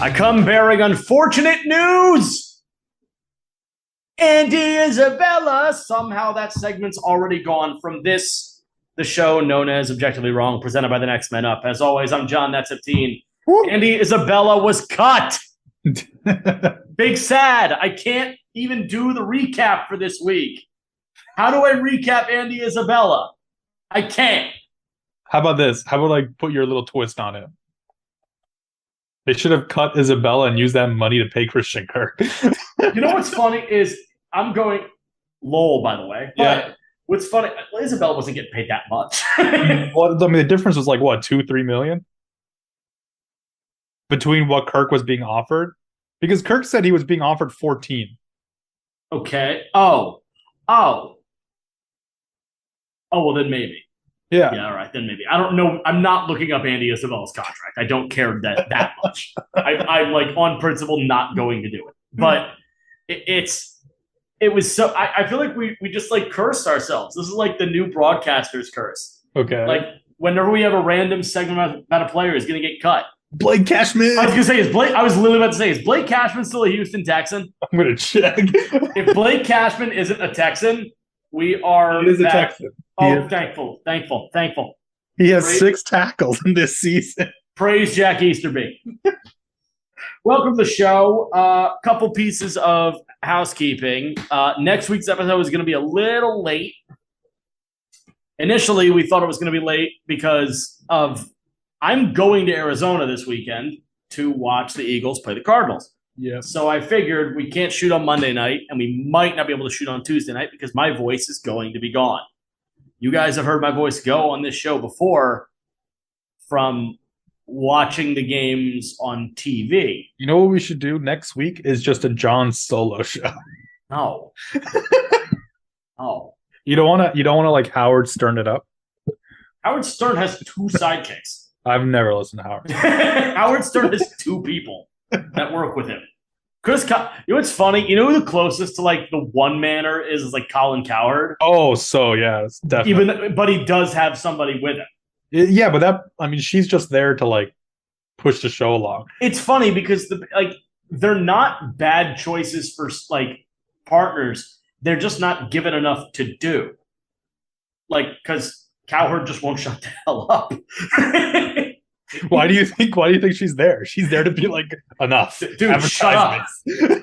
I come bearing unfortunate news. Andy Isabella. Somehow that segment's already gone from this, the show known as Objectively Wrong, presented by the Next Men Up. As always, I'm John, that's 15. Andy Isabella was cut. Big sad. I can't even do the recap for this week. How do I recap Andy Isabella? I can't. How about this? How about I put your little twist on it? They should have cut Isabella and used that money to pay Christian Kirk. You know what's funny is I'm going lol, by the way. Yeah. What's funny, Isabella wasn't getting paid that much. Well, I mean, the difference was like what, 2-3 million between what Kirk was being offered, because Kirk said he was being offered 14. Okay. Oh. Well, then maybe. Yeah, all right, then maybe. I don't know. I'm not looking up Andy Isabella's contract. I don't care that much. I'm like on principle not going to do it. But it was so I feel like we just like cursed ourselves. This is like the new broadcaster's curse. Okay. Like whenever we have a random segment about a player is gonna get cut. Blake Cashman. I was literally about to say, is Blake Cashman still a Houston Texan? I'm gonna check. If Blake Cashman isn't a Texan, we are. He is a Texan. Oh, thankful. He has 6 tackles in this season. Praise Jack Easterby. Welcome to the show. Couple pieces of housekeeping. Next week's episode is going to be a little late. Initially, we thought it was going to be late because I'm going to Arizona this weekend to watch the Eagles play the Cardinals. Yeah. So I figured we can't shoot on Monday night, and we might not be able to shoot on Tuesday night because my voice is going to be gone. You guys have heard my voice go on this show before from watching the games on TV. You know what we should do next week is just a John solo show. No. No. You don't want to like Howard Stern it up? Howard Stern has 2 sidekicks. I've never listened to Howard. Howard Stern has 2 people that work with him. You know what's funny? You know who the closest to like the one-manner is like Colin Cowherd? Oh, so yeah, definitely. But he does have somebody with him. Yeah, but she's just there to like push the show along. It's funny because they're not bad choices for like partners. They're just not given enough to do. Like, because Cowherd just won't shut the hell up. Why do you think she's there? She's there to be like, enough. Dude, shut up.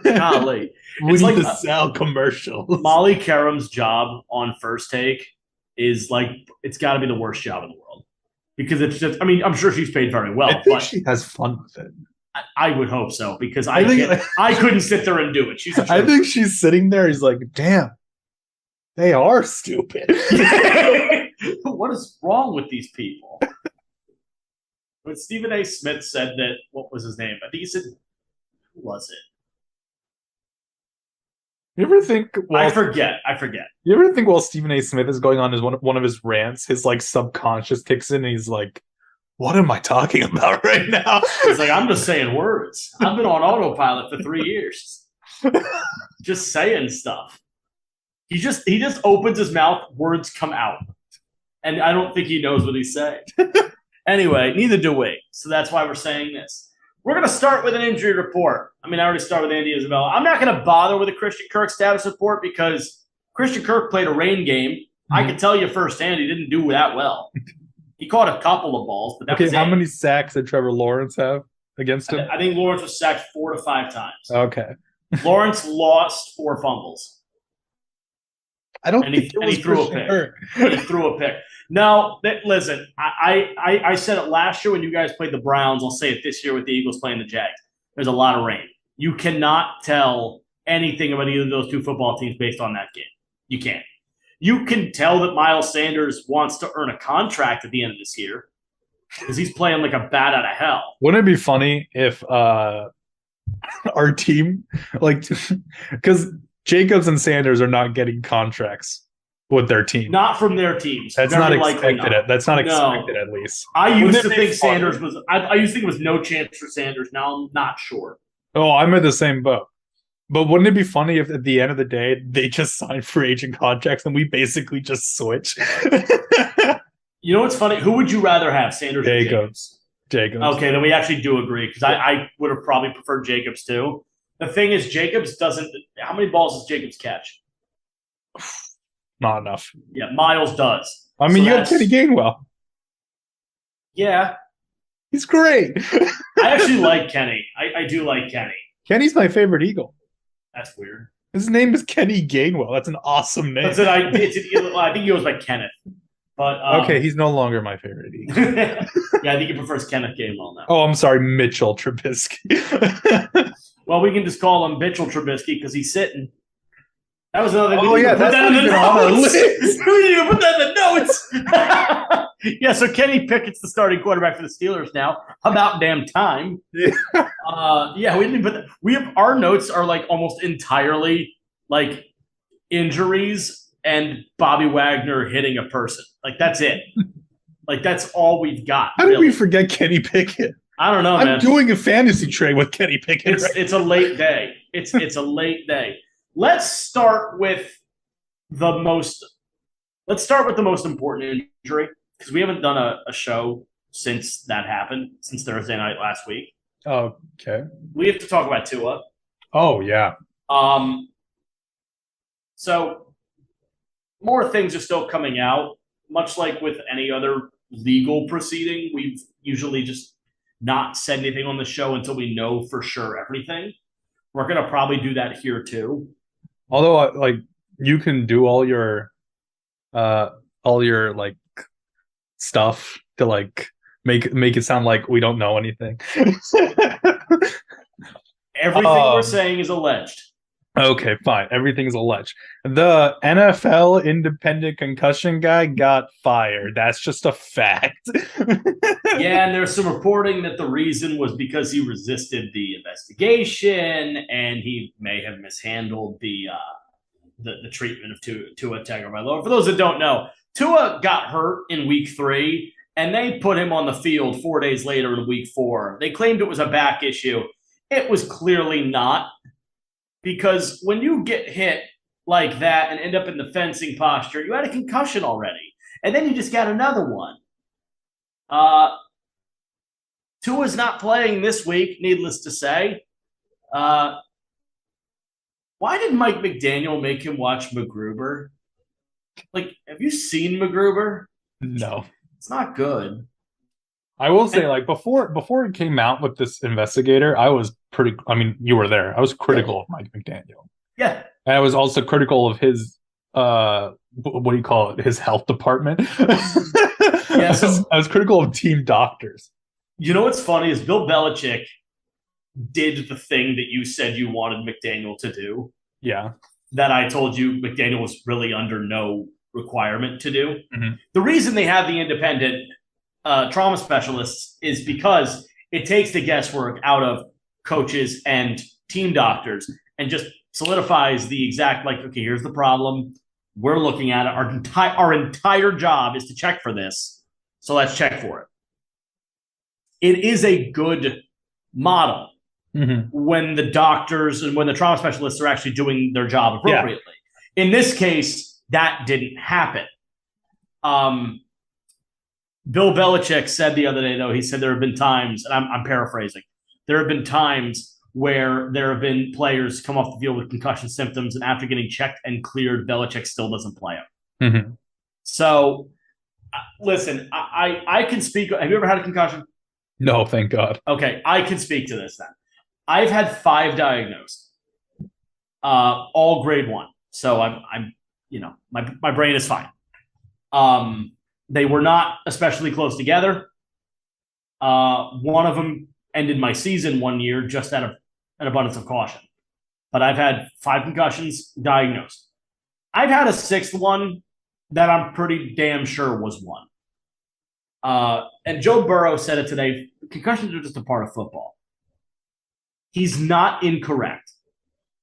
Golly. We need to sell commercials. Molly Karam's job on First Take is like, it's got to be the worst job in the world. Because it's just, I'm sure she's paid very well. I think she has fun with it. I would hope so, because I couldn't sit there and do it. I think she's sitting there. He's like, damn, they are stupid. What is wrong with these people? When Stephen A. Smith said that, what was his name? I think he said, who was it? You ever think? I forget. You ever think while Stephen A. Smith is going on his one of his rants, his like subconscious kicks in and he's like, what am I talking about right now? He's like, I'm just saying words. I've been on autopilot for 3 years. Just saying stuff. He just opens his mouth, words come out. And I don't think he knows what he's saying. Anyway, neither do we. So that's why we're saying this. We're going to start with an injury report. I already started with Andy Isabella. I'm not going to bother with a Christian Kirk status report because Christian Kirk played a rain game. Mm-hmm. I can tell you firsthand he didn't do that well. He caught a couple of balls, but that was it. How many sacks did Trevor Lawrence have against him? I think Lawrence was sacked 4 to 5 times. Okay. Lawrence lost 4 fumbles. I don't think he threw a pick. He threw a pick. No, listen, I said it last year when you guys played the Browns. I'll say it this year with the Eagles playing the Jags. There's a lot of rain. You cannot tell anything about either of those 2 football teams based on that game. You can't. You can tell that Miles Sanders wants to earn a contract at the end of this year because he's playing like a bat out of hell. Wouldn't it be funny if our team, like, because Jacobs and Sanders are not getting contracts with their team. Not from their teams. That's Very not expected. not. That's not expected, at least. I used to think Sanders was. I used to think it was no chance for Sanders. Now I'm not sure. Oh, I'm in the same boat. But wouldn't it be funny if at the end of the day they just sign free agent contracts and we basically just switch? You know what's funny? Who would you rather have, Sanders or Jacobs? Jacobs. Okay, then we actually do agree because I would have probably preferred Jacobs too. The thing is, Jacobs doesn't. How many balls does Jacobs catch? Not enough. Yeah, Miles does. I mean, you have Kenny Gainwell. Yeah. He's great. I actually like Kenny. I do like Kenny. Kenny's my favorite Eagle. That's weird. His name is Kenny Gainwell. That's an awesome name. I think he goes by Kenneth. But okay, he's no longer my favorite Eagle. Yeah, I think he prefers Kenneth Gainwell now. Oh, I'm sorry, Mitchell Trubisky. Well, we can just call him Mitchell Trubisky because he's sitting. That was another thing. Oh, yeah, that's not even on our list. We didn't even put that in the notes. Yeah, so Kenny Pickett's the starting quarterback for the Steelers now. About damn time. Yeah, we didn't put that. We have our notes are like almost entirely like injuries and Bobby Wagner hitting a person. Like that's it. Like that's all we've got. How did we forget Kenny Pickett? I don't know, man. I'm doing a fantasy trade with Kenny Pickett. It's a late day. It's a late day. Let's start with the most important injury because we haven't done a show since that happened, since Thursday night last week. Oh, okay. We have to talk about Tua. Oh, yeah. So more things are still coming out. Much like with any other legal proceeding, we've usually just not said anything on the show until we know for sure everything. We're going to probably do that here too. Although, like, you can do all your like stuff to like make it sound like we don't know anything. Everything we're saying is alleged. Okay, fine. Everything is alleged. The NFL independent concussion guy got fired. That's just a fact. Yeah, and there's some reporting that the reason was because he resisted the investigation and he may have mishandled the treatment of Tua Tagovailoa. For those that don't know, Tua got hurt in week 3, and they put him on the field 4 days later in week 4. They claimed it was a back issue. It was clearly not. Because when you get hit like that and end up in the fencing posture, you had a concussion already. And then you just got another one. Tua's not playing this week, needless to say. Why did Mike McDaniel make him watch MacGruber? Like, have you seen MacGruber? No. It's not good. I will say, like, before it came out with this investigator, I was pretty. I mean, you were there. I was critical of Mike McDaniel. Yeah, and I was also critical of his what do you call it? His health department. Yeah, so, I was critical of team doctors. You know what's funny is Bill Belichick did the thing that you said you wanted McDaniel to do. Yeah, that I told you McDaniel was really under no requirement to do. Mm-hmm. The reason they have the independent trauma specialists is because it takes the guesswork out of coaches and team doctors and just solidifies the exact, like, okay, here's the problem. We're looking at it. Our entire job is to check for this. So let's check for it. It is a good model when the doctors and when the trauma specialists are actually doing their job appropriately. Yeah. In this case, that didn't happen. Bill Belichick said the other day, though, he said there have been times, and I'm paraphrasing, there have been times where there have been players come off the field with concussion symptoms, and after getting checked and cleared, Belichick still doesn't play them. Mm-hmm. So, listen, I can speak. Have you ever had a concussion? No, thank God. Okay, I can speak to this then. I've had 5 diagnosed, all grade 1. So I'm my brain is fine. They were not especially close together. One of them ended my season 1 year just out of an abundance of caution. But I've had 5 concussions diagnosed. I've had a 6th one that I'm pretty damn sure was one. And Joe Burrow said it today, concussions are just a part of football. He's not incorrect.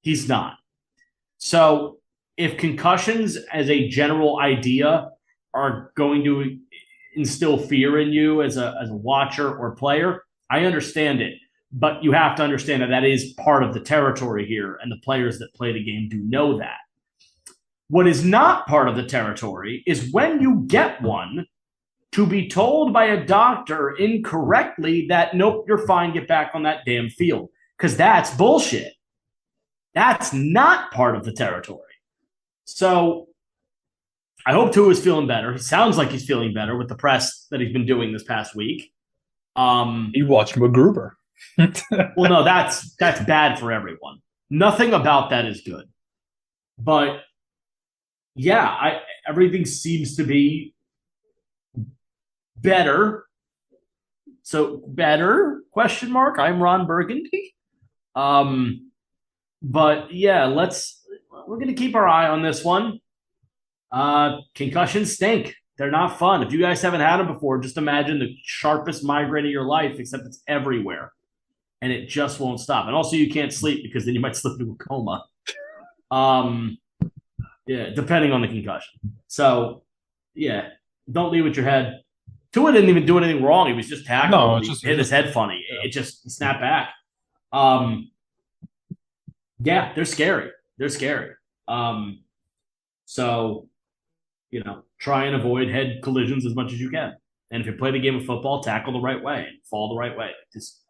He's not. So if concussions as a general idea are going to instill fear in you as a watcher or player, I understand it. But you have to understand that is part of the territory here, and the players that play the game do know that. What is not part of the territory is when you get one to be told by a doctor incorrectly that, nope, you're fine, get back on that damn field. Because that's bullshit. That's not part of the territory. So I hope Tua is feeling better. He sounds like he's feeling better with the press that he's been doing this past week. You watched MacGruber. Well, no, that's bad for everyone. Nothing about that is good. But yeah, everything seems to be better. So better? Question mark. I'm Ron Burgundy. But yeah, we're gonna keep our eye on this one. Concussions stink. They're not fun. If you guys haven't had them before, just imagine the sharpest migraine of your life, except it's everywhere. And it just won't stop. And also you can't sleep because then you might slip into a coma. Yeah, depending on the concussion. So yeah, don't leave with your head. Tua didn't even do anything wrong. He was just tackled. No, he hit his head funny. It just snapped back. Yeah, they're scary. They're scary. So, try and avoid head collisions as much as you can. And if you play the game of football, tackle the right way and fall the right way. Just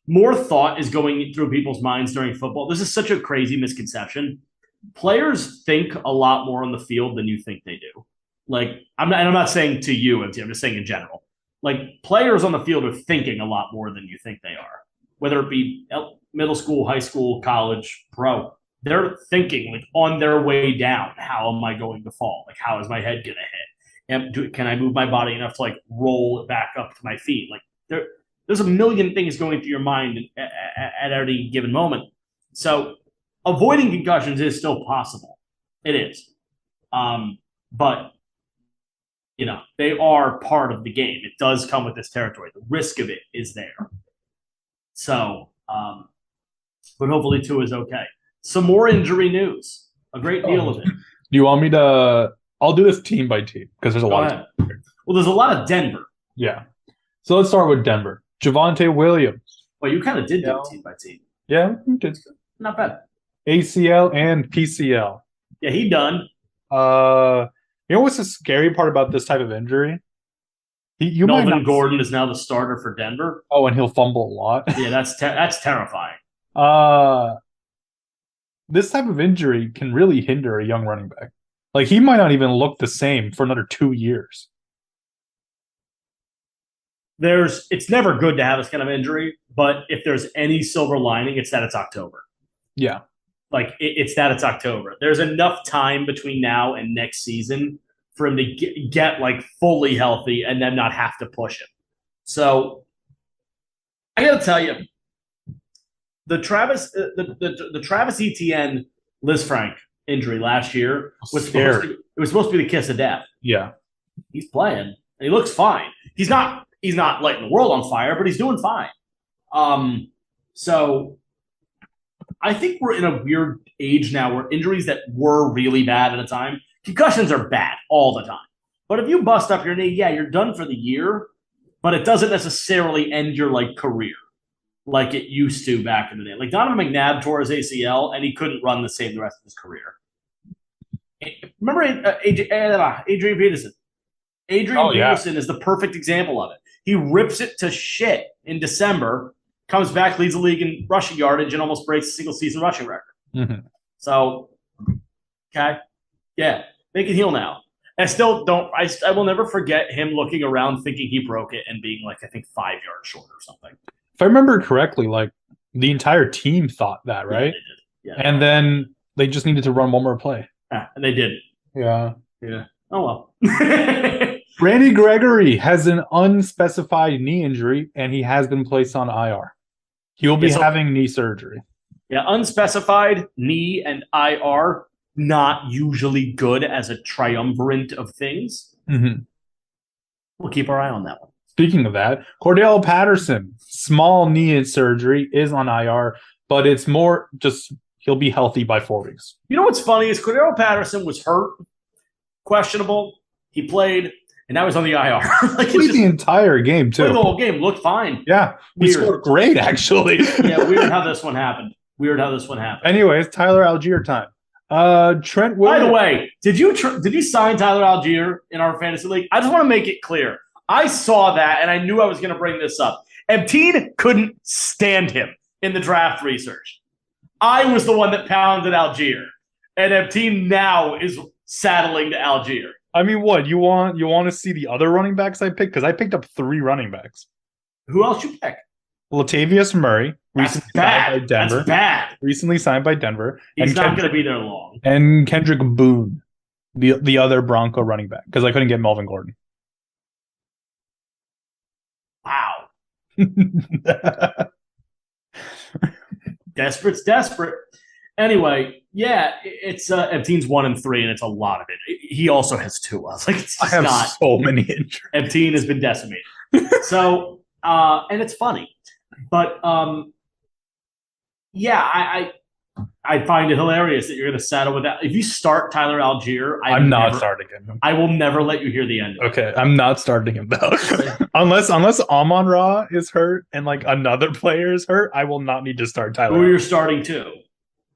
more thought is going through people's minds during football. This is such a crazy misconception. Players think a lot more on the field than you think they do. Like, I'm not saying to you, I'm just saying in general. Like, players on the field are thinking a lot more than you think they are. Whether it be middle school, high school, college, pro. They're thinking, like, on their way down, how am I going to fall? Like, how is my head going to hit? Can I move my body enough to, like, roll it back up to my feet? Like, there's a million things going through your mind at any given moment. So avoiding concussions is still possible. It is. But, they are part of the game. It does come with this territory. The risk of it is there. So, but hopefully Tua is okay. Some more injury news. A great deal of it. Do you want me to? I'll do this team by team because there's a lot. Well, there's a lot of Denver. Yeah. So let's start with Denver. Javonte Williams. Well, you kind of did do team by team. Yeah, you did. Not bad. ACL and PCL. Yeah, he done. You know what's the scary part about this type of injury? Melvin Gordon is now the starter for Denver. Oh, and he'll fumble a lot. Yeah, that's terrifying. This type of injury can really hinder a young running back. Like, he might not even look the same for another 2 years. It's never good to have this kind of injury, but if there's any silver lining, it's that it's October. Yeah. Like, it's that it's October. There's enough time between now and next season for him to get like fully healthy and then not have to push him. So I got to tell you, the Travis Etienne Liz Frank injury last year was supposed to be the kiss of death. Yeah. He's playing and he looks fine. He's not lighting the world on fire, but he's doing fine. So I think we're in a weird age now where injuries that were really bad at a time, concussions are bad all the time. But if you bust up your knee, yeah, you're done for the year, but it doesn't necessarily end your career like it used to back in the day. Like Donovan McNabb tore his ACL and he couldn't run the same the rest of his career. Remember Adrian Peterson? Peterson is the perfect example of it. He rips it to shit in December, comes back, leads the league in rushing yardage, and almost breaks a single-season rushing record. Mm-hmm. So, okay. Yeah, they can heal now. I still don't – I will never forget him looking around thinking he broke it and being, I think 5 yards short or something. If I remember correctly, the entire team thought that, right? Yeah, they did. And then they just needed to run one more play. And they did. Yeah. Yeah. Oh, well. Randy Gregory has an unspecified knee injury, and he has been placed on IR. He will be having knee surgery. Yeah, unspecified, knee, and IR, not usually good as a triumvirate of things. Mm-hmm. We'll keep our eye on that one. Speaking of that, Cordell Patterson, small knee surgery, is on IR, but it's more just he'll be healthy by 4 weeks. You know what's funny is Cordell Patterson was hurt, questionable. He played. and now he's on the IR. Like Played the entire game played the too. whole game, looked fine. Yeah, he Weird. scored great actually. Yeah, weird how this one happened. Anyways, Tyler Algier time. Trent Williams. By the way, did you sign Tyler Algier in our fantasy league? I just want to make it clear. I saw that and I knew I was going to bring this up. Emteen couldn't stand him in the draft research. I was the one that pounded Algier, and Emteen now is saddling to Algier. I mean, what you want to see the other running backs I picked? Because I picked up 3 running backs. Who else you pick? Latavius Murray, recently signed by Denver. That's bad. Recently signed by Denver. He's not going to be there long. And Kendrick Boone, the other Bronco running back, because I couldn't get Melvin Gordon. Wow. Desperate's desperate. Anyway, yeah, it's Emteen's 1-3, and it's a lot of it. He also has 2. Like it's I have not, so many injuries. Emteen has been decimated. So, and it's funny, but yeah, I find it hilarious that you're going to saddle with that. If you start Tyler Algier, I'm not starting him. I will never let you hear the end of it. Okay, I'm not starting him though. unless Amon-Ra is hurt and like another player is hurt, I will not need to start Tyler. Who are you starting to?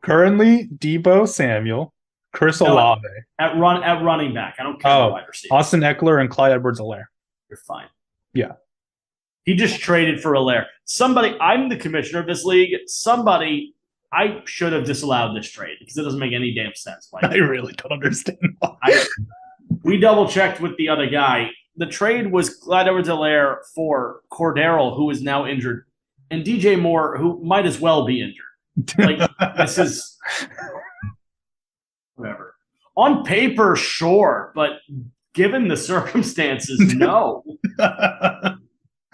Currently, Deebo Samuel, Chris Olave at running back. I don't care about wide receiver. Austin Eckler and Clyde Edwards-Helaire. You're fine. Yeah. He just traded for Helaire. I'm the commissioner of this league. I should have disallowed this trade because it doesn't make any damn sense. Like, I really don't understand why. We double-checked with the other guy. The trade was Clyde Edwards-Helaire for Cordero, who is now injured, and DJ Moore, who might as well be injured. Like, this is whatever. On paper, sure, but given the circumstances, no. The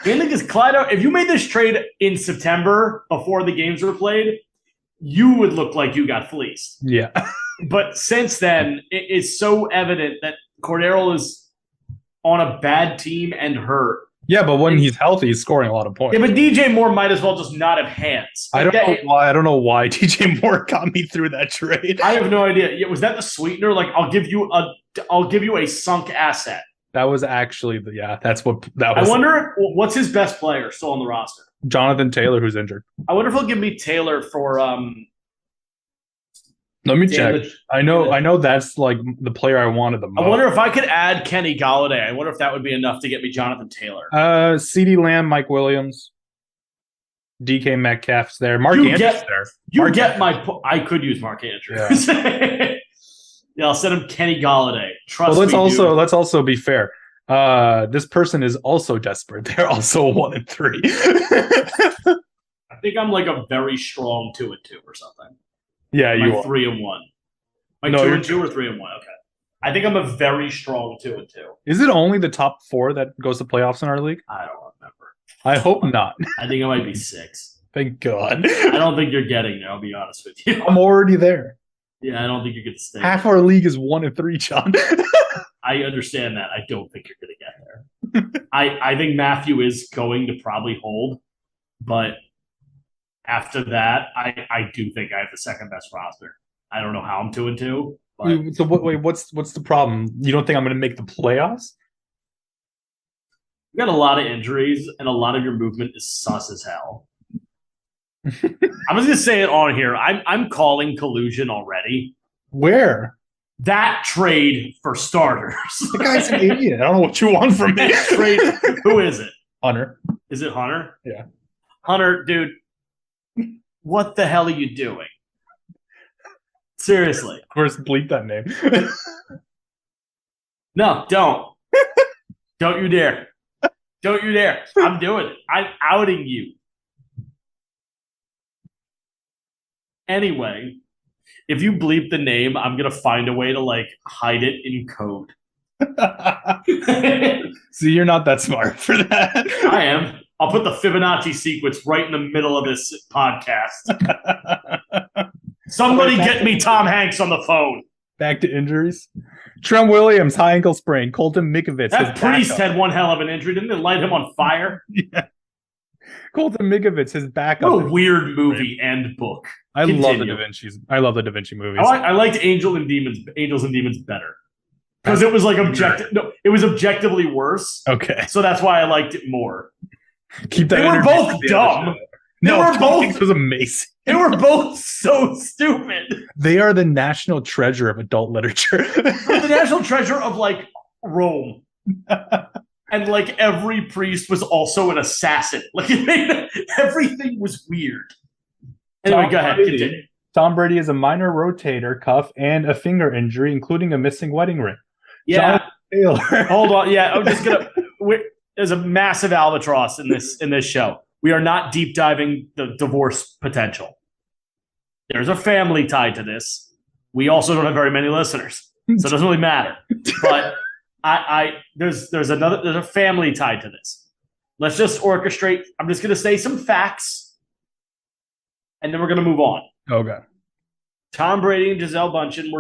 thing is, Clyde, if you made this trade in September before the games were played, you would look like you got fleeced. Yeah. But since then, it is so evident that Cordero is on a bad team and hurt. Yeah, but when he's healthy, he's scoring a lot of points. Yeah, but DJ Moore might as well just not have hands. I don't know why DJ Moore got me through that trade. I have no idea. Yeah, was that the sweetener? Like, I'll give you a sunk asset. That was actually that's what that was. I wonder what's his best player still on the roster. Jonathan Taylor, who's injured. I wonder if he'll give me Taylor for Let me check. I know that's like the player I wanted the most. I wonder if I could add Kenny Galladay. I wonder if that would be enough to get me Jonathan Taylor. CeeDee Lamb, Mike Williams, DK Metcalf's there. Mark Andrews there. I could use Mark Andrews. Yeah, yeah, I'll send him Kenny Galladay. Let's also be fair. This person is also desperate. They're also 1-3. I think I'm like a very strong 2-2 or something. Yeah, you are 3-1. Like 2-2 or 3-1. Okay. I think I'm a very strong 2-2. Is it only the top 4 that goes to playoffs in our league? I don't remember. I hope not. I think it might be 6. Thank God. I don't think you're getting there, I'll be honest with you. I'm already there. Yeah, I don't think you're going to stay. Half our league is 1-3, John. I understand that. I don't think you're going to get there. I think Matthew is going to probably hold, but after that, I do think I have the second best roster. I don't know how I'm 2-2. But so what's the problem? You don't think I'm going to make the playoffs? You got a lot of injuries, and a lot of your movement is sus as hell. I was going to say it on here. I'm calling collusion already. Where? That trade for starters. The guy's an idiot. I don't know what you want from me. Trade. Who is it? Hunter. Is it Hunter? Yeah. Hunter, dude, what the hell are you doing? Seriously. Of course, bleep that name. No, don't. Don't you dare. Don't you dare. I'm doing it. I'm outing you. Anyway, if you bleep the name, I'm going to find a way to, like, hide it in code. See, you're not that smart for that. I am. I'll put the Fibonacci sequence right in the middle of this podcast. Somebody get me Tom Hanks on the phone. Back to injuries. Trent Williams, high ankle sprain. Colton Mikovits. That Priest had one hell of an injury. Didn't it light him on fire? Yeah. Colton Mikovits, his backup. What a weird movie and book. I love the Da Vinci movie. I liked Angels and Demons better. because it was like objective. No, it was objectively worse. Okay. So that's why I liked it more. Keep that. They were energy both for the dumb. other show. No, were Tom both- Hanks was amazing. They were both so stupid. They are the national treasure of adult literature. They're the national treasure of like Rome. And like every priest was also an assassin. Like everything was weird. Anyway, go ahead. Continue. Tom Brady is a minor rotator cuff and a finger injury, including a missing wedding ring. Yeah. Taylor. Hold on. Yeah, I'm just gonna. There's a massive albatross in this show. We are not deep diving the divorce potential. There's a family tied to this. We also don't have very many listeners, so it doesn't really matter. But there's a family tied to this. Let's just orchestrate. I'm just gonna say some facts, and then we're gonna move on. Okay. Tom Brady and Gisele Bündchen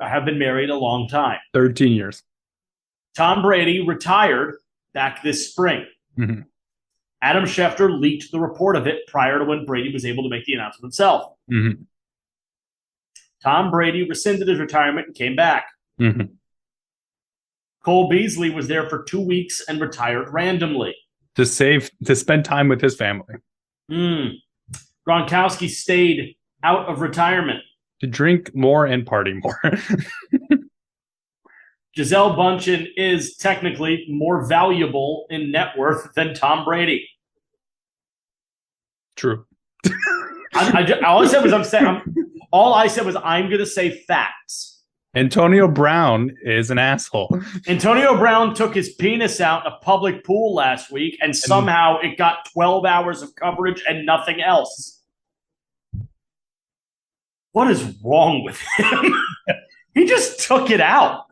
have been married a long time. 13 years. Tom Brady retired back this spring. Mm-hmm. Adam Schefter leaked the report of it prior to when Brady was able to make the announcement himself. Mm-hmm. Tom Brady rescinded his retirement and came back. Mm-hmm. Cole Beasley was there for 2 weeks and retired randomly. To spend time with his family. Gronkowski stayed out of retirement. To drink more and party more. Gisele Bündchen is technically more valuable in net worth than Tom Brady. True. All I said was I'm going to say facts. Antonio Brown is an asshole. Antonio Brown took his penis out in a public pool last week, and somehow it got 12 hours of coverage and nothing else. What is wrong with him? He just took it out.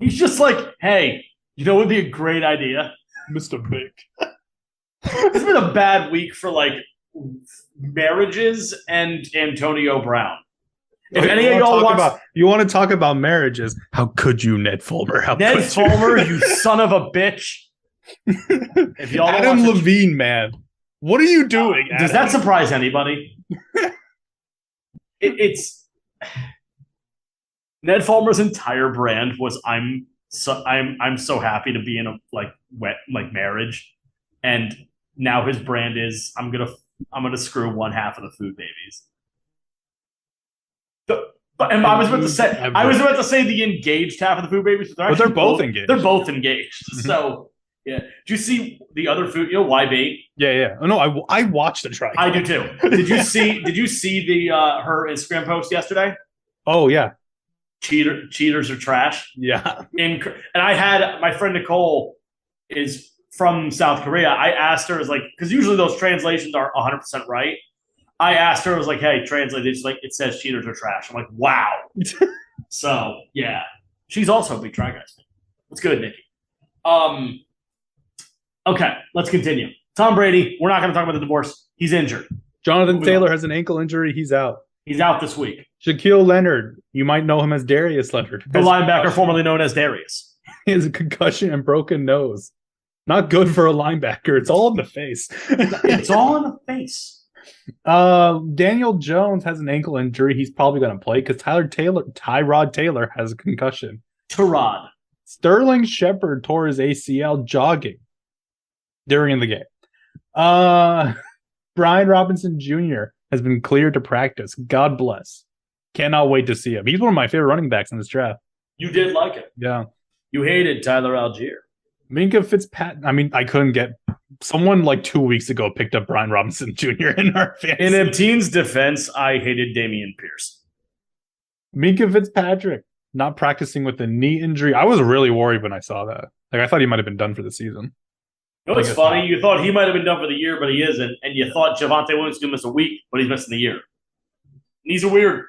He's just like, hey, you know what would be a great idea? Mr. Big. It's been a bad week for like marriages and Antonio Brown. If any of y'all you want to talk about marriages, how could you, Ned Fulmer? Ned Fulmer, you son of a bitch. If y'all Adam Levine, man. What are you doing? Does that surprise anybody? It's Ned Fulmer's entire brand was I'm so happy to be in a like marriage, and now his brand is I'm gonna screw one half of the food babies. But I was about to say the engaged half of the food babies, but they're both engaged. They're both engaged. So yeah. Do you see the other food? You know, YB? Yeah. Oh, no, I watched the try. I do too. Did you see the her Instagram post yesterday? Oh yeah. Cheaters are trash. Yeah. And I had my friend Nicole is from South Korea. I asked her, because usually those translations are 100% right. I asked her, I was like, hey, translate it. She's like, it says cheaters are trash. I'm like, wow. So, yeah. She's also a big Try Guys fan. What's good, Nikki? Okay, let's continue. Tom Brady, we're not going to talk about the divorce. He's injured. Jonathan Taylor has an ankle injury. He's out. He's out this week. Shaquille Leonard, you might know him as Darius Leonard. The linebacker formerly known as Darius. He has a concussion and broken nose. Not good for a linebacker. It's all in the face. It's all in the face. Daniel Jones has an ankle injury. He's probably going to play because Tyrod Taylor has a concussion. Tyrod. Sterling Shepard tore his ACL jogging during the game. Brian Robinson Jr. has been cleared to practice. God bless. Cannot wait to see him. He's one of my favorite running backs in this draft. You did like it. Yeah. You hated Tyler Algier. Minka Fitzpatrick. I mean, I couldn't get someone like 2 weeks ago picked up Brian Robinson Jr. in our fantasy. In Epteen's defense, I hated Damian Pierce. Minka Fitzpatrick not practicing with a knee injury. I was really worried when I saw that. Like, I thought he might have been done for the season. You know what's funny? You thought he might have been done for the year, but he isn't. And you thought Javonte Williams was going to miss a week, but he's missing the year. He's a weird.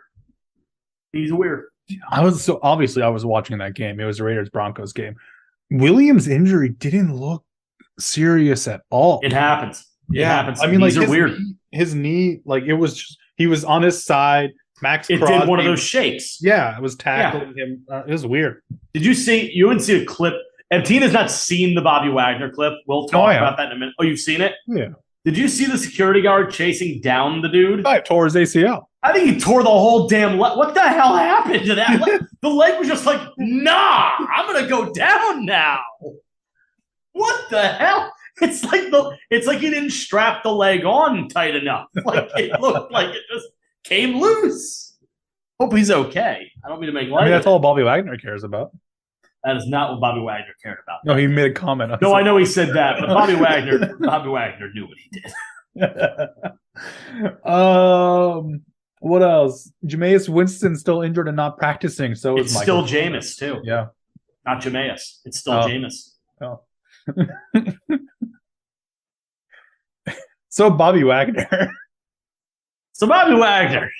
I was watching that game. It was the Raiders-Broncos game. Williams' injury didn't look serious at all. It happens. It happens. I mean, Knees are weird. His knee, like it was just, he was on his side. Max Crosby did one of those shakes. Yeah, it was tackling him. It was weird. Did you see? You wouldn't see a clip. Epteen has not seen the Bobby Wagner clip. We'll talk about that in a minute. Oh, you've seen it? Yeah. Did you see the security guard chasing down the dude? I tore his ACL. I think he tore the whole damn leg. What the hell happened to that leg? The leg was just like, nah, I'm gonna go down now. What the hell? It's like he didn't strap the leg on tight enough. Like it looked like it just came loose. Hope he's okay. I don't mean to make light. I mean, that's all Bobby Wagner cares about. That is not what Bobby Wagner cared about. No, he made a comment. No, I know he said that, but Bobby Wagner knew what he did. What else? Jameis Winston still injured and not practicing. So it's still Jameis too. Yeah, not Jameis. It's still Jameis. Oh. So Bobby Wagner. Bobby Wagner.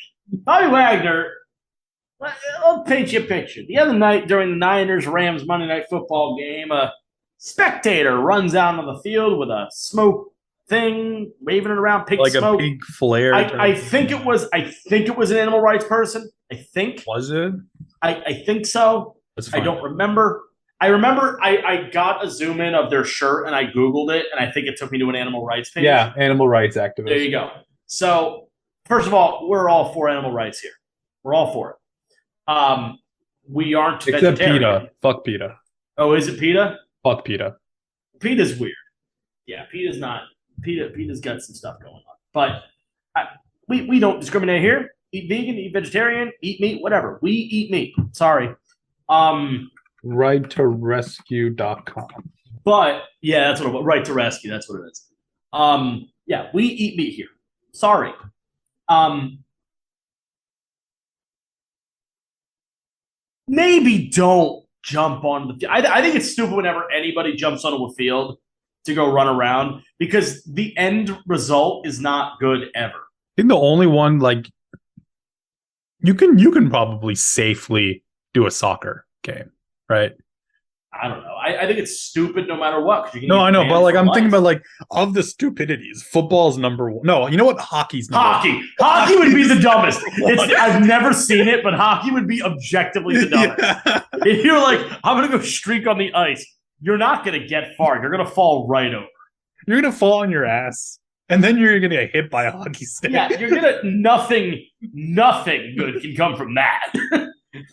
I'll paint you a picture. The other night during the Niners-Rams Monday Night Football game, a spectator runs out on the field with a smoke thing, waving it around, pink like smoke. A pink flare. I think it was an animal rights person. I think. Was it? I think so. I don't remember. I remember I got a zoom in of their shirt and I Googled it, and I think it took me to an animal rights page. Yeah, animal rights activist. There you go. So, first of all, we're all for animal rights here. We're all for it. We aren't except vegetarian. PETA. Fuck PETA. Oh, is it PETA? Fuck PETA. PETA's weird. Yeah, PETA's not. PETA's got some stuff going on. But we don't discriminate here. Eat vegan, eat vegetarian, eat meat, whatever. We eat meat. Sorry. Right2rescue.com. But yeah, that's what it was. Right to Rescue. That's what it is. Yeah, we eat meat here. Sorry. Maybe don't jump on the field. I think it's stupid whenever anybody jumps onto a field to go run around because the end result is not good ever. I think the only one, like, you can probably safely do a soccer game, right? I don't know. I think it's stupid no matter what. No, I know, but like I'm thinking about like of the stupidities, football's number one. No, you know what? Hockey's number one. Hockey would be the dumbest. I've never seen it, but hockey would be objectively the dumbest. Yeah. If you're like, I'm gonna go streak on the ice, you're not gonna get far. You're gonna fall right over. You're gonna fall on your ass, and then you're gonna get hit by a hockey stick. Yeah, you're gonna nothing good can come from that.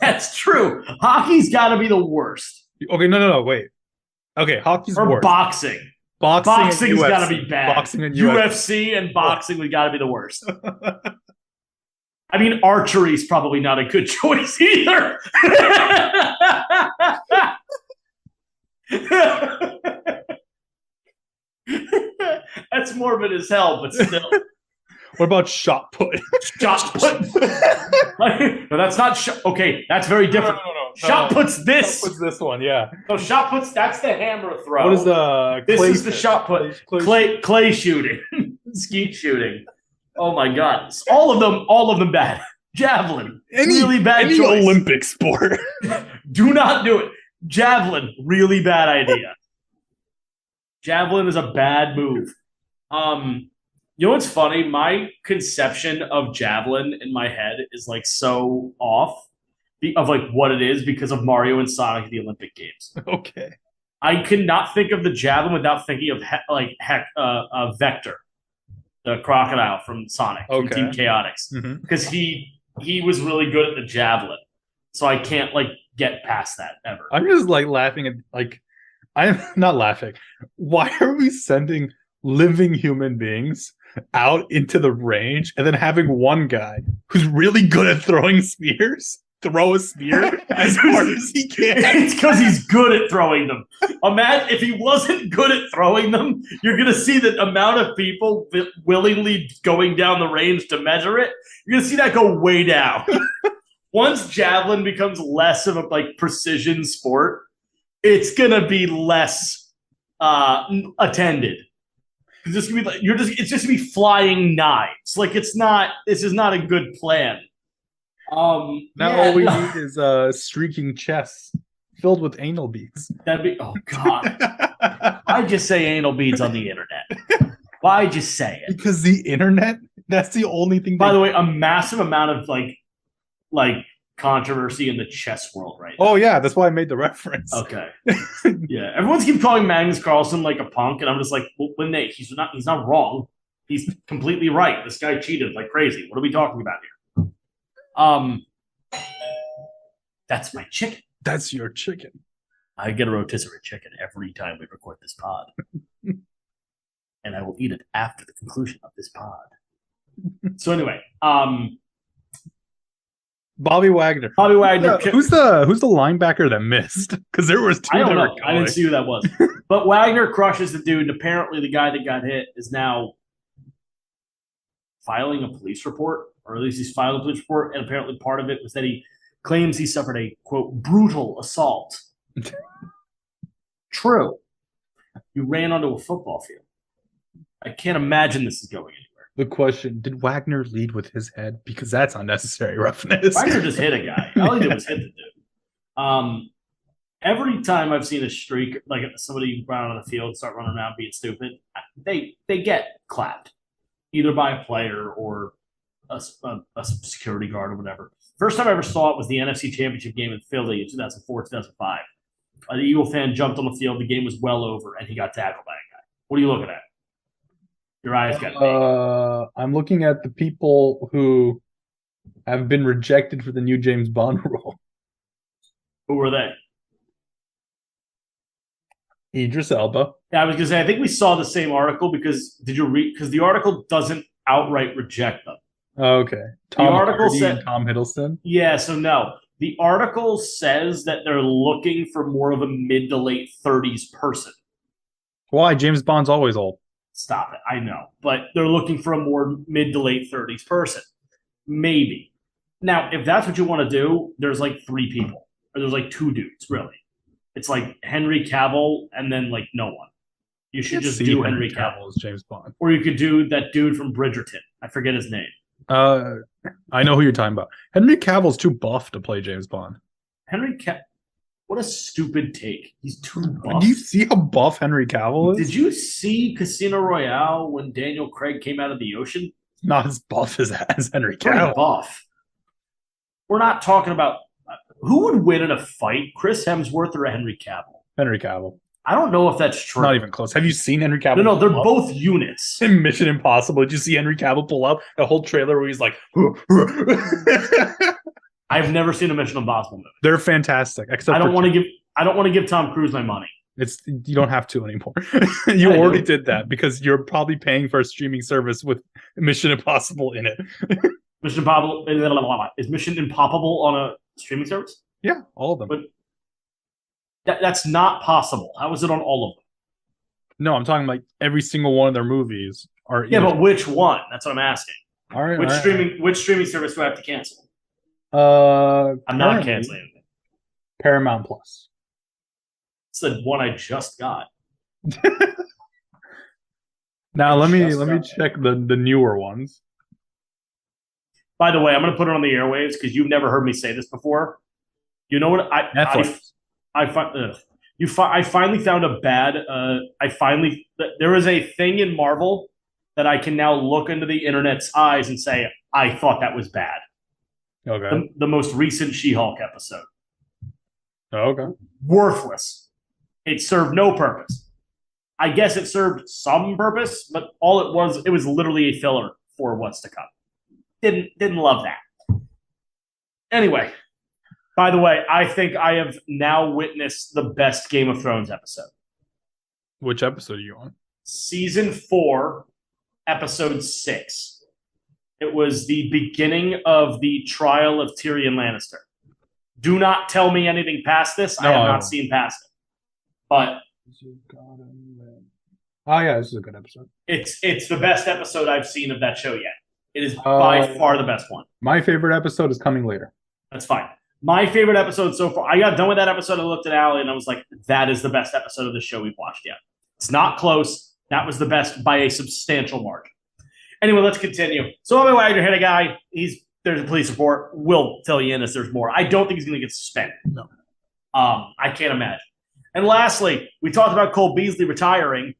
That's true. Hockey's gotta be the worst. Okay, no, wait. Okay, hockey's or worse. Boxing. Boxing's got to be bad. Boxing and UFC and boxing would got to be the worst. I mean, archery's probably not a good choice either. That's morbid as hell, but still. What about shot put? Shot put. No, that's not okay. That's very different. No. Shot put's this. Shot put's this one, yeah. No, shot put's that's the hammer throw. What is the? This is the shot put. Clay shooting, skeet shooting. Oh my god! All of them bad. Javelin, really bad any choice. Olympic sport. Do not do it. Javelin, really bad idea. Javelin is a bad move. You know what's funny? My conception of javelin in my head is like so off of like what it is because of Mario and Sonic at the Olympic Games. Okay. I cannot think of the javelin without thinking of Vector, the crocodile from Sonic, from Team Chaotix, because he was really good at the javelin. So I can't like get past that ever. I'm just like laughing at like I'm not laughing. Why are we sending living human beings out into the range and then having one guy who's really good at throwing spears throw a spear as hard as he can? It's because he's good at throwing them. Imagine if he wasn't good at throwing them, you're going to see the amount of people willingly going down the range to measure it. You're going to see that go way down. Once javelin becomes less of a like precision sport, it's going to be less attended. It's just gonna be like it's just gonna be flying knives. Like this is not a good plan. All we need is streaking chests filled with anal beads. That'd be god. Why'd you say anal beads on the internet? Why'd you say it? Because the internet, that's the only thing. By the way, a massive amount of like controversy in the chess world right now. Oh yeah, that's why I made the reference. Okay. Yeah. Everyone keeps calling Magnus Carlsen like a punk, and I'm just like, well, Nate, he's not wrong. He's completely right. This guy cheated like crazy. What are we talking about here? That's my chicken. That's your chicken. I get a rotisserie chicken every time we record this pod. And I will eat it after the conclusion of this pod. So anyway, Bobby Wagner. Who's the linebacker that missed? Because there was two. I don't know. I didn't see who that was. But Wagner crushes the dude, and apparently the guy that got hit is now filing a police report, or at least he's filed a police report, and apparently part of it was that he claims he suffered a, quote, brutal assault. True. You ran onto a football field. I can't imagine this is going anywhere. The question, did Wagner lead with his head? Because that's unnecessary roughness. Wagner just hit a guy. All he did was hit the dude. Every time I've seen a streak, like somebody run on the field, start running around being stupid, they get clapped, either by a player or a security guard or whatever. First time I ever saw it was the NFC Championship game in Philly in 2004, 2005. An Eagle fan jumped on the field. The game was well over, and he got tackled by a guy. What are you looking at? Your eyes got big. I'm looking at the people who have been rejected for the new James Bond role. Who were they? Idris Elba. Yeah, I was going to say, I think we saw the same article because did you read? Because the article doesn't outright reject them. Okay. The article said Tom Hiddleston. Yeah, so no. The article says that they're looking for more of a mid to late 30s person. Why? James Bond's always old. Stop it. I know. But they're looking for a more mid to late 30s person. Maybe. Now, if that's what you want to do, there's like 3 people. Or there's like 2 dudes, really. It's like Henry Cavill and then like no one. You should just do Henry Cavill as James Bond. Or you could do that dude from Bridgerton. I forget his name. I know who you're talking about. Henry Cavill's too buff to play James Bond. What a stupid take. He's too buff. Do you see how buff Henry Cavill is? Did you see Casino Royale when Daniel Craig came out of the ocean? Not as buff as Henry Cavill. Pretty buff. We're not talking about who would win in a fight, Chris Hemsworth or Henry Cavill? Henry Cavill. I don't know if that's true. Not even close. Have you seen Henry Cavill? No, they're both units. In Mission Impossible, did you see Henry Cavill pull up a whole trailer where he's like, I've never seen a Mission Impossible movie. They're fantastic. Except I don't want to give Tom Cruise my money. You don't have to anymore. You already did that because you're probably paying for a streaming service with Mission Impossible in it. Mission Impossible is Mission Impossible on a streaming service? Yeah, all of them. But that's not possible. How is it on all of them? No, I'm talking like every single one of their movies are. Yeah, but which one? That's what I'm asking. All right. Which streaming service do I have to cancel? I'm not canceling anything. Paramount Plus. It's the one I just got. Now let me check the newer ones. By the way, I'm going to put it on the airwaves because you've never heard me say this before. You know what? Netflix. I finally found a bad. There is a thing in Marvel that I can now look into the internet's eyes and say I thought that was bad. Okay. The most recent She-Hulk episode. Okay. Worthless. It served no purpose. I guess it served some purpose, but all it was literally a filler for what's to come. Didn't love that. Anyway, by the way, I think I have now witnessed the best Game of Thrones episode. Which episode are you on? Season 4, episode 6. It was the beginning of the trial of Tyrion Lannister. Do not tell me anything past this. No, I have not seen past it. But oh yeah, this is a good episode. It's the best episode I've seen of that show yet. It is by far the best one. My favorite episode is coming later. That's fine. My favorite episode so far, I got done with that episode. I looked at Allie and I was like, that is the best episode of the show we've watched yet. It's not close. That was the best by a substantial margin. Anyway, let's continue. So Bobby Wagner hit a guy. There's a police report. We'll tell you in this there's more. I don't think he's going to get suspended. No. I can't imagine. And lastly, we talked about Cole Beasley retiring.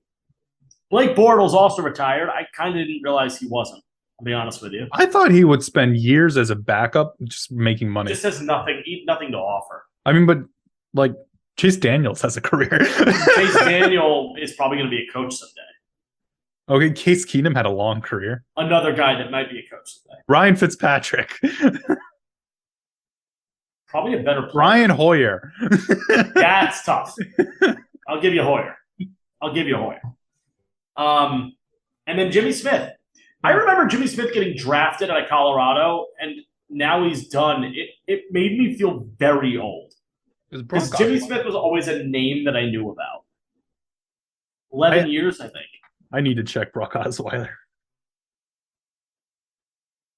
Blake Bortles also retired. I kind of didn't realize he wasn't. I'll be honest with you. I thought he would spend years as a backup just making money. Just has nothing to offer. I mean, but like Chase Daniels has a career. Chase Daniel is probably going to be a coach someday. Okay, Case Keenum had a long career. Another guy that might be a coach someday. Ryan Fitzpatrick. Probably a better player. Brian Hoyer. That's tough. I'll give you Hoyer. And then Jimmy Smith. I remember Jimmy Smith getting drafted out of Colorado, and now he's done. It made me feel very old. Because Jimmy Smith was always a name that I knew about. 11 years, I think. I need to check Brock Osweiler.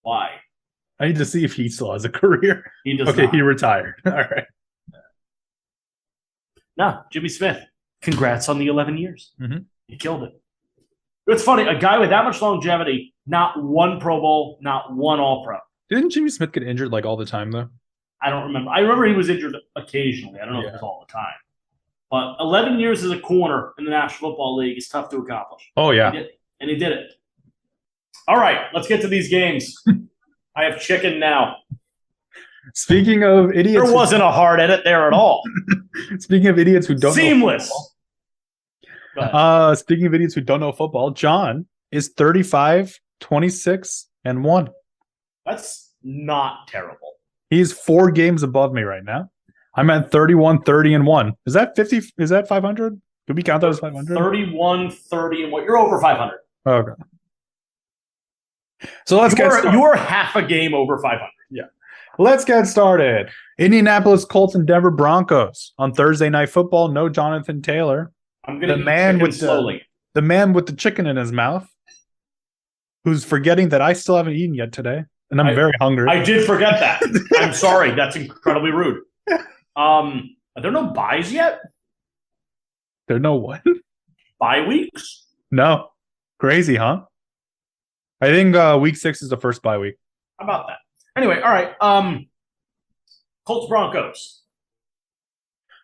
Why? I need to see if he still has a career. He does Okay, not. he retired. All right. No, Jimmy Smith. Congrats on the 11 years. Mm-hmm. You killed it. It's funny, a guy with that much longevity, not one Pro Bowl, not one All-Pro. Didn't Jimmy Smith get injured like all the time, though? I don't remember. I remember he was injured occasionally. I don't know if it was all the time. But 11 years as a corner in the National Football League is tough to accomplish. Oh, yeah. And he did it. All right, let's get to these games. I have chicken now. Speaking of idiots. There wasn't a hard edit there at all. Speaking of idiots who don't Seamless. know football. Speaking of idiots who don't know football, John is 35, 26, and 1. That's not terrible. He's 4 games above me right now. I'm at 31, 30, and 1. Is that 50? Is that 500? Could we count that as 500? 31, 30, and 1. You're over 500. Okay. So let's get started. You are half a game over 500. Yeah. Let's get started. Indianapolis Colts and Denver Broncos on Thursday Night Football. No Jonathan Taylor. I'm going to eat chicken slowly. The man with the chicken in his mouth, who's forgetting that I still haven't eaten yet today, and I'm very hungry. I did forget that. I'm sorry. That's incredibly rude. Are there no buys yet? There are no what? Bye weeks? No. Crazy, huh? I think week 6 is the first bye week. How about that? Anyway, all right. Colts Broncos.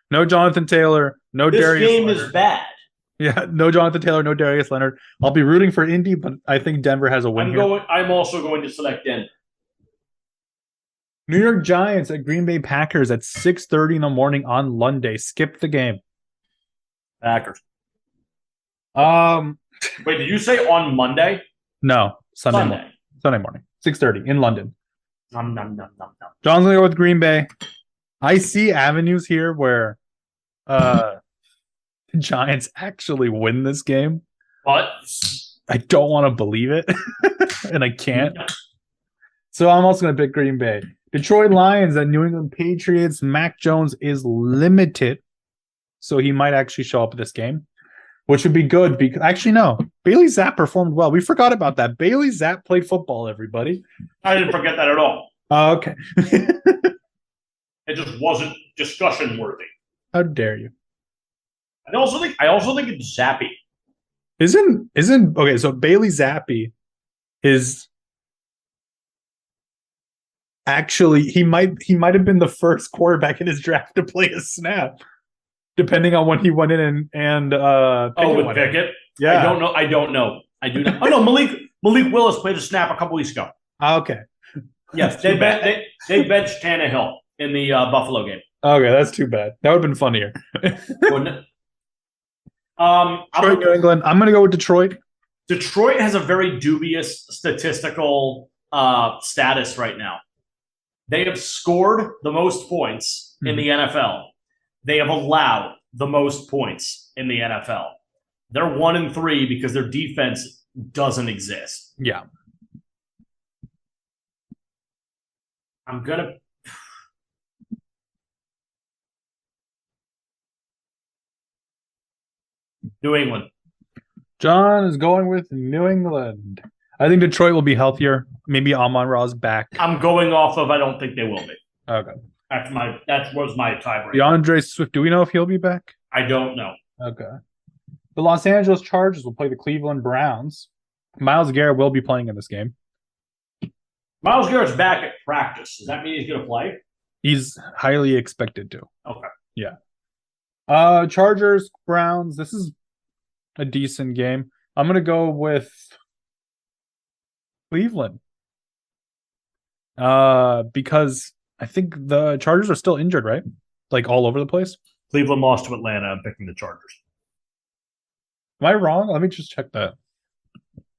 No Jonathan Taylor. No Darius This game Leonard. is bad. Yeah, no Jonathan Taylor, no Darius Leonard. I'll be rooting for Indy, but I think Denver has a win here. I'm also going to select Denver. New York Giants at Green Bay Packers at 6:30 in the morning on Monday. Skip the game. Packers. Wait, did you say on Monday? No, Sunday morning. Sunday morning. 6:30 in London. Nom, nom, nom, nom, nom. John's gonna go with Green Bay. I see avenues here where the Giants actually win this game. But I don't want to believe it. And I can't. So I'm also gonna pick Green Bay. Detroit Lions at New England Patriots. Mac Jones is limited, so he might actually show up at this game, which would be good because actually no, Bailey Zapp performed well. We forgot about that. Bailey Zapp played football, everybody. I didn't forget that at all. Oh, okay. It just wasn't discussion worthy. How dare you? I also think it's Zappy. Isn't okay, so Bailey Zappi is actually he might have been the first quarterback in his draft to play a snap, depending on when he went in and with Pickett? Yeah. I don't know. I do not. Oh no, Malik Willis played a snap a couple weeks ago. Okay. Yes, they benched Tannehill in the Buffalo game. Okay, that's too bad. That would have been funnier. Wouldn't it? Detroit, New England. I'm going to go with Detroit. Detroit has a very dubious statistical status right now. They have scored the most points in the NFL. They have allowed the most points in the NFL. They're 1-3 because their defense doesn't exist. Yeah. I'm going to... New England. John is going with New England. I think Detroit will be healthier. Maybe Amon-Ra's back. I'm going off of I don't think they will be. Okay. That was my tiebreaker. DeAndre Swift, do we know if he'll be back? I don't know. Okay. The Los Angeles Chargers will play the Cleveland Browns. Myles Garrett will be playing in this game. Myles Garrett's back at practice. Does that mean he's going to play? He's highly expected to. Okay. Yeah. Chargers, Browns. This is a decent game. I'm going to go with Cleveland. Because I think the Chargers are still injured, right? Like all over the place. Cleveland lost to Atlanta. I'm picking the Chargers. Am I wrong? Let me just check that.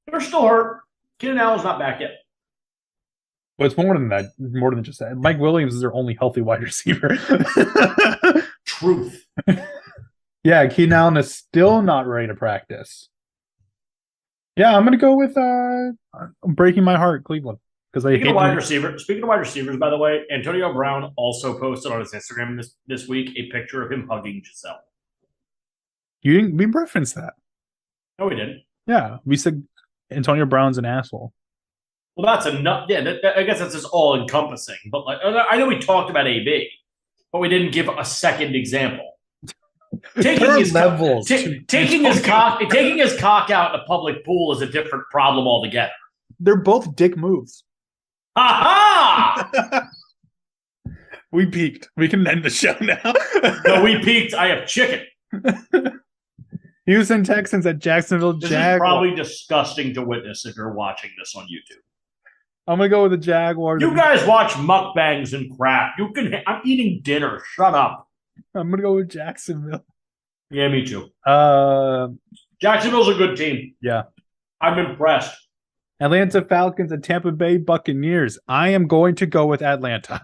They're still hurt. Keenan Allen's not back yet. But it's more than that. More than just that. Mike Williams is their only healthy wide receiver. Truth. Yeah, Keenan Allen is still not ready to practice. Yeah, I'm gonna go with breaking my heart, Cleveland, because I Speaking hate of wide receiver. Speaking of wide receivers, by the way, Antonio Brown also posted on his Instagram this week a picture of him hugging Giselle. You didn't. We referenced that. No, we didn't. Yeah, we said Antonio Brown's an asshole. Well, that's enough. Yeah, I guess that's just all encompassing. But like, I know we talked about AB, but we didn't give a second example. Taking his levels, taking his cock out in a public pool is a different problem altogether. They're both dick moves. Ha We peaked. We can end the show now. No, we peaked. I have chicken. Houston Texans at Jacksonville This Jaguars. is probably disgusting to witness if you're watching this on YouTube. I'm gonna go with the Jaguars. You guys watch mukbangs and crap. I'm eating dinner. Shut up. I'm gonna go with Jacksonville. Yeah, me too. Jacksonville's a good team. Yeah. I'm impressed. Atlanta Falcons and Tampa Bay Buccaneers. I am going to go with Atlanta.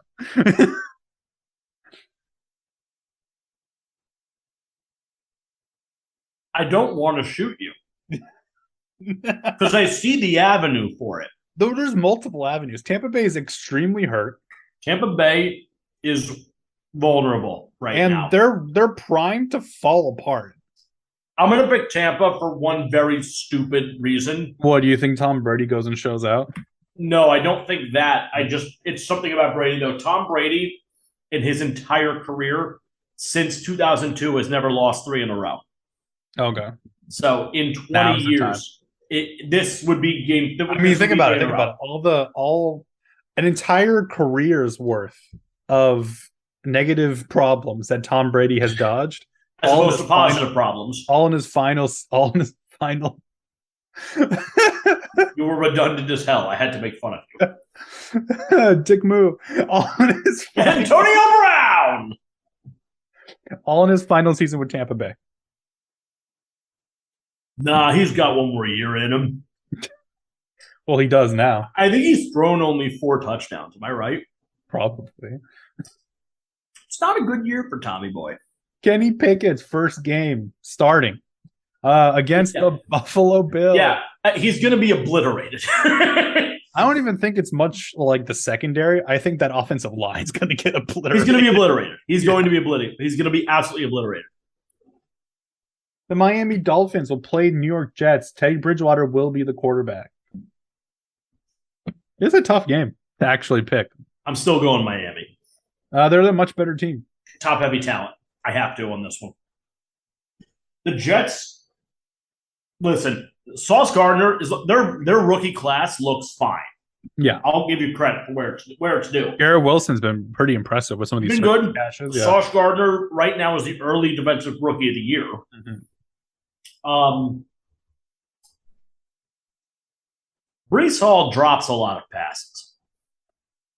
I don't want to shoot you because I see the avenue for it. Though there's multiple avenues. Tampa Bay is extremely hurt. Tampa Bay is vulnerable now. And they're primed to fall apart. I'm going to pick Tampa for one very stupid reason. What, do you think Tom Brady goes and shows out? No, I don't think that. It's something about Brady, though. Tom Brady, in his entire career, since 2002, has never lost 3 in a row. Okay. So in 20 years, this would be game. Think about it. Think about it. An entire career's worth of negative problems that Tom Brady has dodged. As opposed to positive problems. All in his final. You were redundant as hell. I had to make fun of you. Dick move. All in his Antonio Brown. All in his final season with Tampa Bay. Nah, he's got one more year in him. Well, he does now. I think he's thrown only 4 touchdowns. Am I right? Probably. It's not a good year for Tommy Boy. Kenny Pickett's first game starting against the Buffalo Bills. Yeah, he's going to be obliterated. I don't even think it's much like the secondary. I think that offensive line is going to get obliterated. He's going to be obliterated. He's going to be obliterated. He's going to be absolutely obliterated. The Miami Dolphins will play New York Jets. Teddy Bridgewater will be the quarterback. It's a tough game to actually pick. I'm still going Miami. They're a much better team. Top-heavy talent. I have to on this one. The Jets, listen, Sauce Gardner, their rookie class looks fine. Yeah. I'll give you credit for where it's due. Garrett Wilson's been pretty impressive with some of these good catches. Yeah. Sauce Gardner right now is the early defensive rookie of the year. Mm-hmm. Breece Hall drops a lot of passes.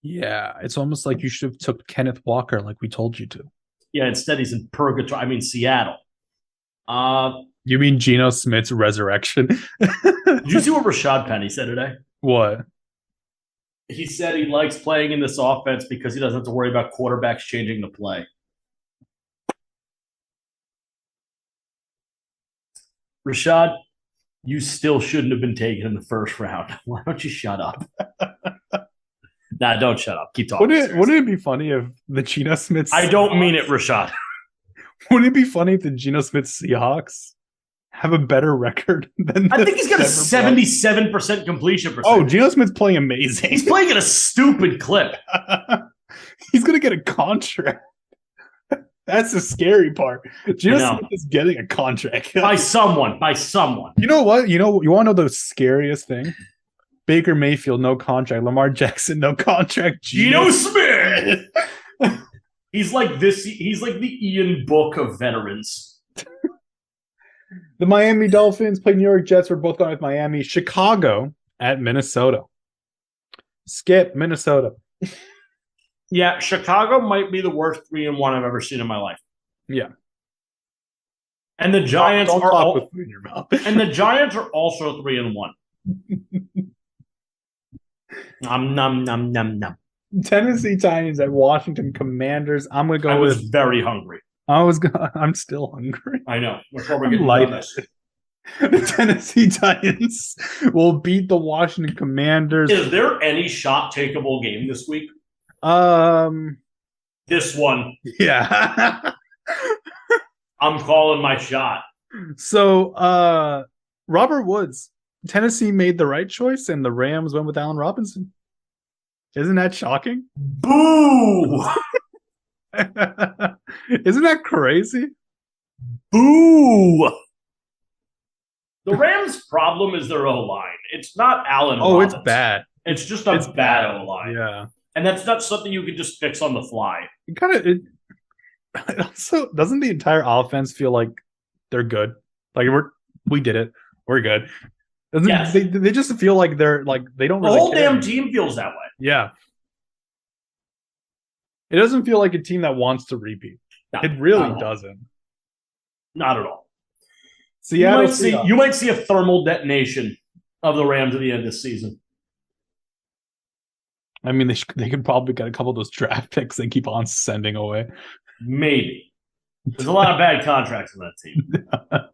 Yeah, it's almost like you should have took Kenneth Walker like we told you to. Yeah, instead he's in purgatory. I mean, Seattle. You mean Geno Smith's resurrection? Did you see what Rashad Penny said today? What? He said he likes playing in this offense because he doesn't have to worry about quarterbacks changing the play. Rashad, you still shouldn't have been taken in the first round. Why don't you shut up? Nah, don't shut up. Keep talking. Wouldn't it be funny if the Geno Smith Seahawks, I don't mean it, Rashad. Wouldn't it be funny if the Geno Smith Seahawks have a better record than I think he's got a 77% completion percentage. Oh, Geno Smith's playing amazing. He's playing at a stupid clip. He's going to get a contract. That's the scary part. Geno Smith is getting a contract. By someone. You know what? You want to know the scariest thing? Baker Mayfield, no contract. Lamar Jackson, no contract. Geno Smith. He's like this. He's like the Ian Book of veterans. The Miami Dolphins play New York Jets. We're both going with Miami. Chicago at Minnesota. Skip Minnesota. Yeah, Chicago might be the worst 3-1 I've ever seen in my life. Yeah. And the Giants don't are talk with food in your mouth. And the Giants are also 3-1. Nom nom nom nom nom. Tennessee Titans at Washington Commanders. I'm gonna I go was with. very hungry. I'm still hungry. I know. Before we're I'm getting done lightheaded. this. The Tennessee Titans will beat the Washington Commanders. Is there any shot takeable game this week? Um, This one. yeah. I'm calling my shot. So, Robert Woods, Tennessee made the right choice, and the Rams went with Allen Robinson. Isn't that shocking? Boo! Isn't that crazy? Boo! The Rams' problem is their O-line. It's not Allen Robinson. It's bad. It's just a bad O-line. Yeah. And that's not something you can just fix on the fly. It also doesn't the entire offense feel like they're good? Like we did it. We're good. Yes. They just feel like they're like they don't The really whole care. damn team feels that way. Yeah. It doesn't feel like a team that wants to repeat. No, it really doesn't. Not at all. Seattle you might see a thermal detonation of the Rams at the end of this season. I mean, they could probably get a couple of those draft picks they keep on sending away. Maybe. There's a lot of bad contracts in that team.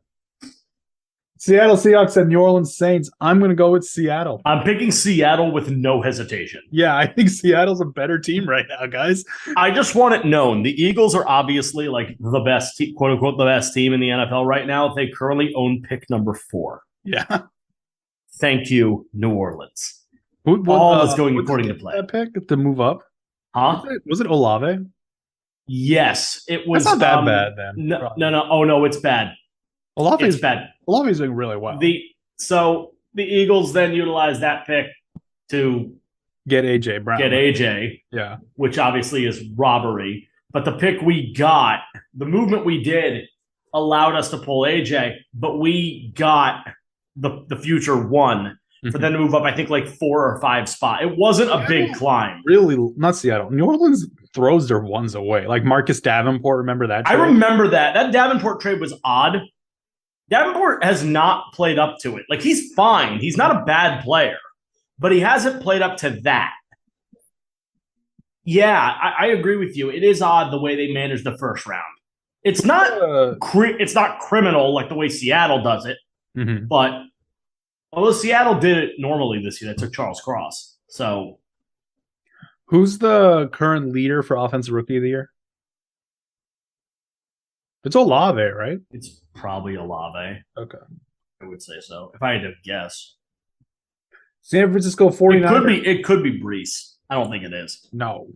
Seattle Seahawks and New Orleans Saints. I'm going to go with Seattle. I'm picking Seattle with no hesitation. Yeah, I think Seattle's a better team right now, guys. I just want it known. The Eagles are obviously like the best, quote unquote, the best team in the NFL right now. They currently own pick number 4. Yeah. Thank you, New Orleans. All is going according to plan. That pick to move up? Huh? Was it Olave? Yes, it was. That's not that bad then. No. Oh, no, it's bad. Olave's bad. Olave's doing really well. So the Eagles then utilized that pick to get AJ Brown. Yeah. Which obviously is robbery. But the pick we got, the movement we did, allowed us to pull AJ, but we got the future one for them to move up, I think, like 4 or 5 spot. It wasn't a big climb. Really, not Seattle. New Orleans throws their ones away. Like Marcus Davenport, remember that trade? I remember that. That Davenport trade was odd. Davenport has not played up to it. Like, he's fine. He's not a bad player, but he hasn't played up to that. Yeah, I agree with you. It is odd the way they managed the first round. It's not criminal like the way Seattle does it, but although Seattle did it normally this year, they took Charles Cross. So, who's the current leader for Offensive Rookie of the Year? It's Olave, right? It's probably Olave. Okay. I would say so. If I had to guess. San Francisco 49ers. It could be Brees. I don't think it is. No.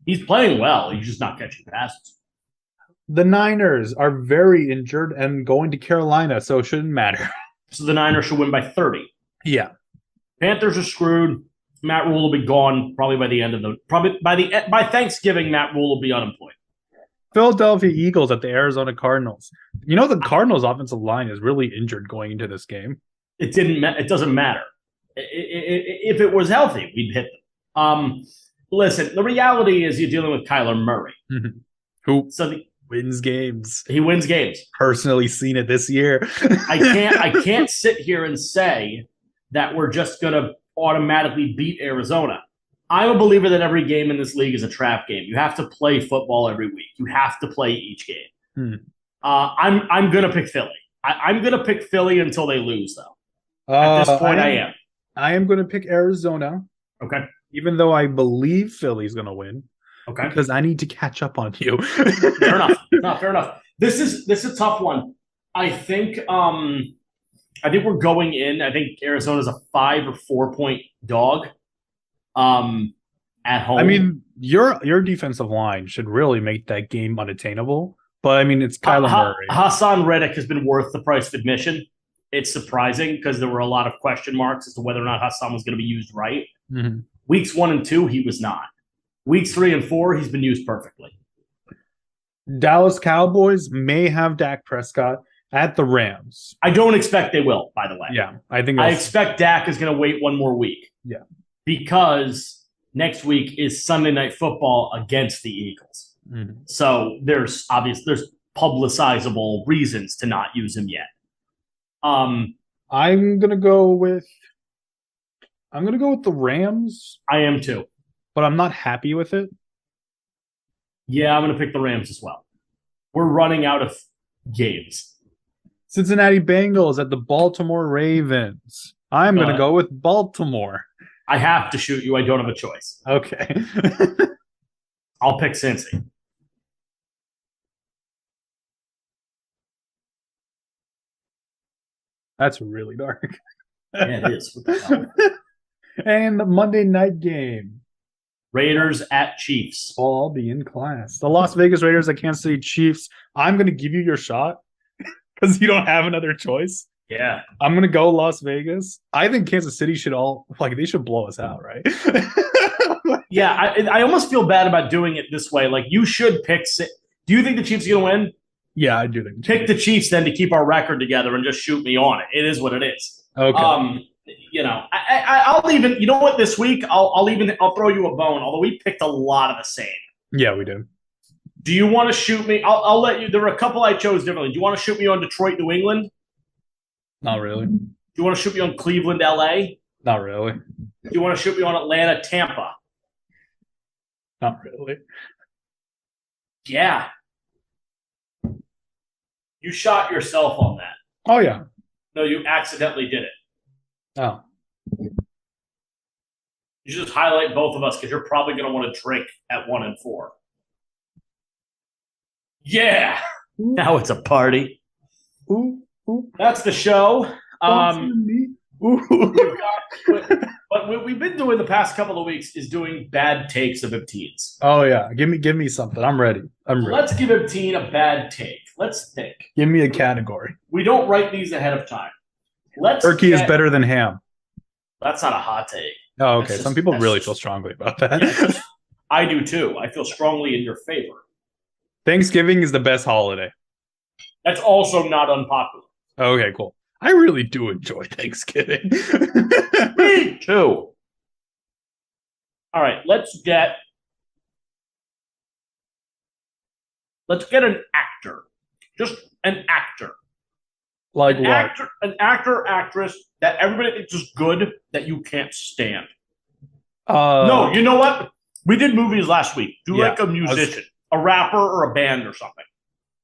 He's playing well. He's just not catching passes. The Niners are very injured and going to Carolina, so it shouldn't matter. So the Niners should win by 30. Yeah. Panthers are screwed. Matt Rule will be gone probably by Thanksgiving. Matt Rule will be unemployed. Philadelphia Eagles at the Arizona Cardinals. You know, the Cardinals' offensive line is really injured going into this game. It doesn't matter. If it was healthy, we'd hit them. Listen, the reality is you're dealing with Kyler Murray, who wins games. He wins games. Personally seen it this year. I can't sit here and say that we're just gonna automatically beat Arizona. I'm a believer that every game in this league is a trap game. You have to play football every week. You have to play each game. I'm gonna pick Philly. I'm gonna pick Philly until they lose, though. At this point, I am. I am gonna pick Arizona. Okay. Even though I believe Philly's gonna win. Okay. Because I need to catch up on you. Fair enough. No, fair enough. This is a tough one. I think we're going in. I think Arizona's a 5 or 4 point dog. At home. I mean, your defensive line should really make that game unattainable. But I mean, it's Kyler Murray. Hassan Reddick has been worth the price of admission. It's surprising because there were a lot of question marks as to whether or not Hassan was going to be used right. Weeks 1 and 2, he was not. Weeks 3 and 4, he's been used perfectly. Dallas Cowboys may have Dak Prescott at the Rams. I don't expect they will, by the way. Yeah, I expect Dak is going to wait 1 more week. Yeah. Because next week is Sunday Night Football against the Eagles. So there's publicizable reasons to not use him yet. I'm going to go with I'm gonna go with the Rams, I am too. but I'm not happy with it. Yeah, I'm going to pick the Rams as well. We're running out of games. Cincinnati Bengals at the Baltimore Ravens. I'm Go gonna ahead. go with Baltimore. I have to shoot you. I don't have a choice. Okay. I'll pick Cincy. That's really dark. Yeah, it is. What the hell? And the Monday night game. Raiders at Chiefs. I'll be in class. The Las Vegas Raiders at Kansas City Chiefs. I'm going to give you your shot because you don't have another choice. Yeah. I'm going to go Las Vegas. I think Kansas City should they should blow us out, right? Yeah, I almost feel bad about doing it this way. Like, you should pick. Do you think the Chiefs are going to win? Yeah, I do think. Pick the Chiefs then to keep our record together and just shoot me on it. It is what it is. Okay. I'll even. You know what? This week, I'll throw you a bone. Although we picked a lot of the same. Yeah, we do. Do you want to shoot me? I'll let you. There were a couple I chose differently. Do you want to shoot me on Detroit, New England? Not really. Do you want to shoot me on Cleveland, LA? Not really. Do you want to shoot me on Atlanta, Tampa? Not really. Yeah. You shot yourself on that. Oh yeah. No, you accidentally did it. Oh. You should just highlight both of us because you're probably going to want to drink at 1 and 4. Yeah. Now it's a party. Ooh. That's the show. Ooh. What we've been doing the past couple of weeks is doing bad takes of Ibteens. Oh yeah. Give me something. I'm ready. Let's give Ibteen a bad take. Let's think. Give me a category. We don't write these ahead of time. Turkey is better than ham. That's not a hot take. Oh, okay. Some people really feel strongly about that. Yeah, I do too. I feel strongly in your favor. Thanksgiving is the best holiday. That's also not unpopular. Okay, cool. I really do enjoy Thanksgiving. Me too. All right, let's get an actor. Just an actor. Like what? An actor, actress that everybody thinks is good that you can't stand. No, you know what? We did movies last week. Do like a musician, a rapper, or a band or something.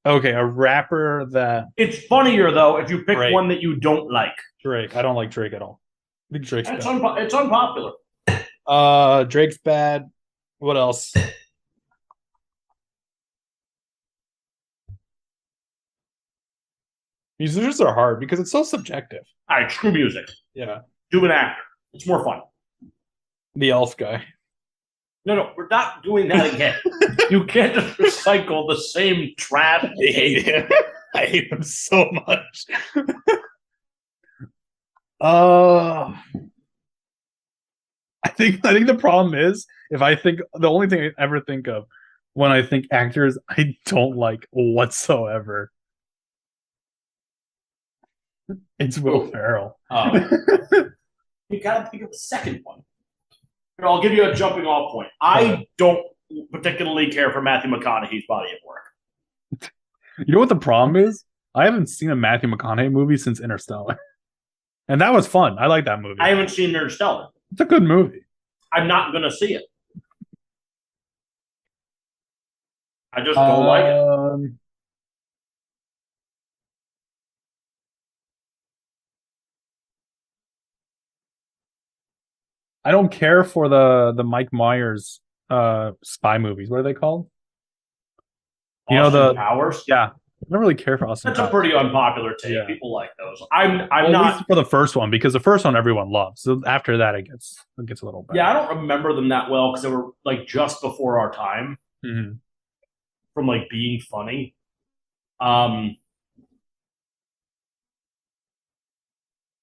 Okay, a rapper that... It's funnier, though, if you pick one that you don't like. Drake. I don't like Drake at all. I think Drake's bad. It's unpopular. Drake's bad. What else? Musicians are hard because it's so subjective. All right, screw music. Yeah. Do an actor. It's more fun. The elf guy. No, we're not doing that again. You can't just recycle the same trash. I hate him. I hate him so much. I think the problem is the only thing I ever think of when I think actors I don't like whatsoever. It's Will Ferrell. You gotta think of the second one. Here, I'll give you a jumping off point. I don't particularly care for Matthew McConaughey's body of work. You know what the problem is? I haven't seen a Matthew McConaughey movie since Interstellar. And that was fun. I like that movie. I haven't seen Interstellar. It's a good movie. I'm not going to see it. I just don't like it. I don't care for the Mike Myers spy movies. What are they called? Austin Powers? Yeah. I don't really care for Austin That's Powers. a pretty unpopular take. Yeah. People like those. I'm not at least for the first one, because the first one everyone loves. So after that it gets a little better. Yeah, I don't remember them that well because they were like just before our time. Mm-hmm. From like being funny.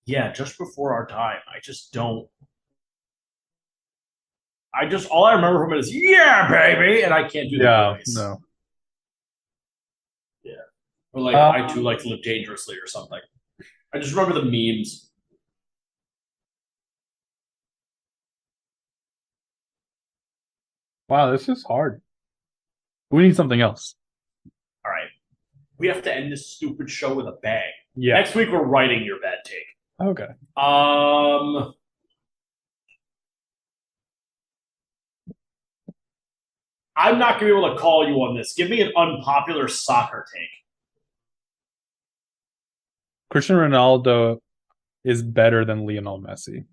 Yeah, just before our time. I just don't. All I remember from it is "yeah, baby," and I can't do that voice. No. Yeah, or like I too like to live dangerously or something. I just remember the memes. Wow, this is hard. We need something else. All right, we have to end this stupid show with a bang. Yeah. Next week we're writing your bad take. Okay. I'm not going to be able to call you on this. Give me an unpopular soccer take. Cristiano Ronaldo is better than Lionel Messi.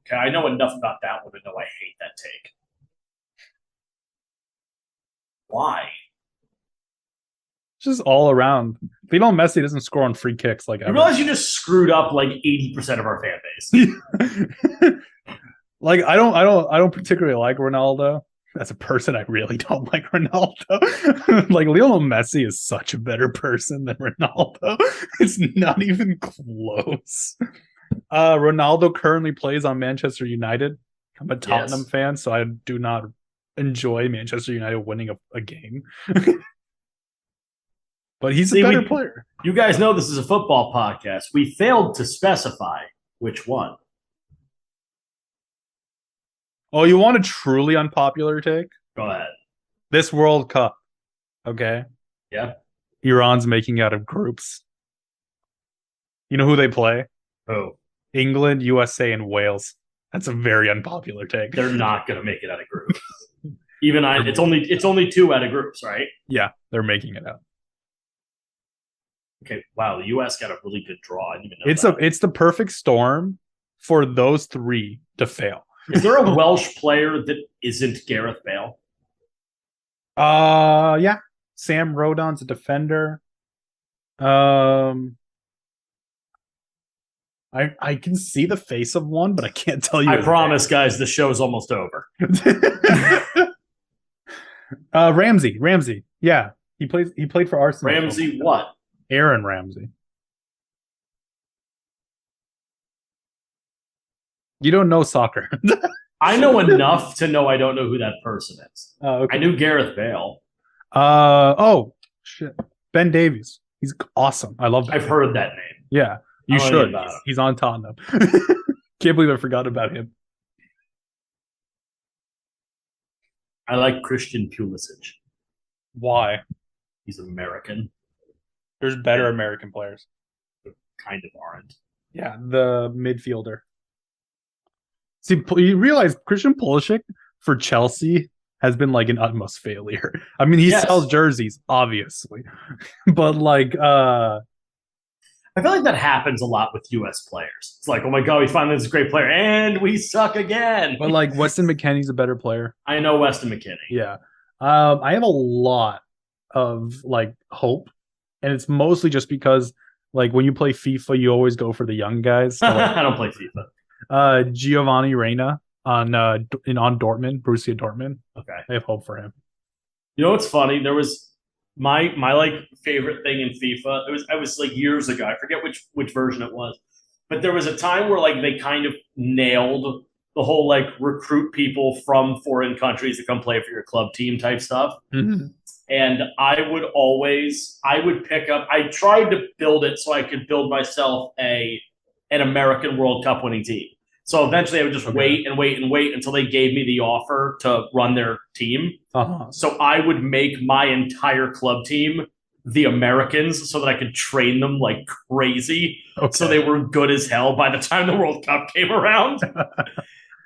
Okay, I know enough about that one to know I hate that take. Why? Just all around. Lionel Messi doesn't score on free kicks like You ever. realize you just screwed up like 80% of our fan base. Like I don't particularly like Ronaldo. As a person, I really don't like Ronaldo. Like Lionel Messi is such a better person than Ronaldo. It's not even close. Ronaldo currently plays on Manchester United. I'm a Tottenham fan, so I do not enjoy Manchester United winning a game. But he's a better player. You guys know this is a football podcast. We failed to specify which one. Oh, you want a truly unpopular take? Go ahead. This World Cup, okay? Yeah. Iran's making out of groups. You know who they play? Who? England, USA, and Wales. That's a very unpopular take. They're not going to make it out of groups. It's only 2 out of groups, right? Yeah, they're making it out. Okay, wow, the U.S. got a really good draw. I didn't even know it's the perfect storm for those 3 to fail. Is there a Welsh player that isn't Gareth Bale? Yeah. Sam Rodon's a defender. I can see the face of one, but I can't tell you. I promise, guys, the show's almost over. Ramsey. Yeah. He played for Arsenal. Ramsey what? Aaron Ramsey. You don't know soccer. I know enough to know I don't know who that person is. Okay. I knew Gareth Bale. Oh, shit. Ben Davies. He's awesome. I love Ben. I've heard that name. Yeah, you should. He's on Tottenham. Can't believe I forgot about him. I like Christian Pulisic. Why? He's American. There's better American players. Kind of aren't. Yeah, the midfielder. See, you realize Christian Pulisic for Chelsea has been like an utmost failure. I mean, he sells jerseys, obviously, but like, I feel like that happens a lot with U.S. players. It's like, oh my god, we finally this great player, and we suck again. But like, Weston McKennie's a better player. I know Weston McKennie. Yeah, I have a lot of like hope, and it's mostly just because like when you play FIFA, you always go for the young guys. So, like, I don't play FIFA. Giovanni Reina on Dortmund, Borussia Dortmund. Okay, I have hope for him. You know what's funny? There was my like favorite thing in FIFA. I was like years ago. I forget which version it was, but there was a time where like they kind of nailed the whole like recruit people from foreign countries to come play for your club team type stuff. Mm-hmm. And I would pick up. I tried to build it so I could build myself an American World Cup winning team. So eventually I would just wait until they gave me the offer to run their team. Uh-huh. So I would make my entire club team the Americans so that I could train them like crazy. Okay. So they were good as hell by the time the World Cup came around.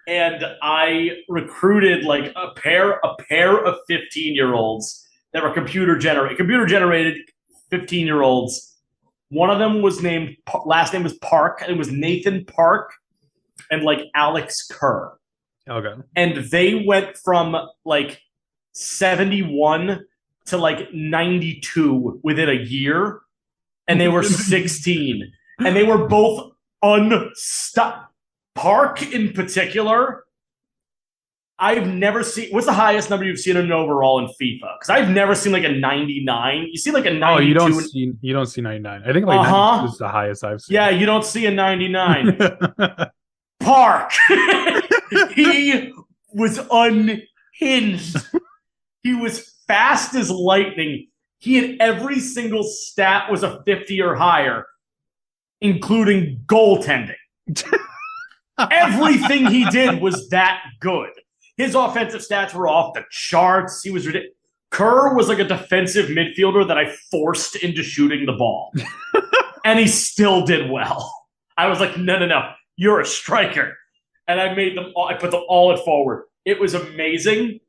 And I recruited like a pair of 15-year-olds that were computer generated 15-year-olds. One of them was named, last name was Park, and it was Nathan Park and like Alex Kerr. Okay. And they went from like 71 to like 92 within a year, and they were 16. And they were both unstoppable. Park in particular, I've never seen. What's the highest number you've seen in an overall in FIFA? Because I've never seen like a 99. You see like a 92. Oh, you don't see 99. I think like 92 is the highest I've seen. Yeah, you don't see a 99. Park. He was unhinged. He was fast as lightning. He had every single stat was a 50 or higher, including goaltending. Everything he did was that good. His offensive stats were off the charts. He was ridiculous. Kerr was like a defensive midfielder that I forced into shooting the ball. And he still did well. I was like, no. You're a striker. And I made them all, I put them all at forward. It was amazing.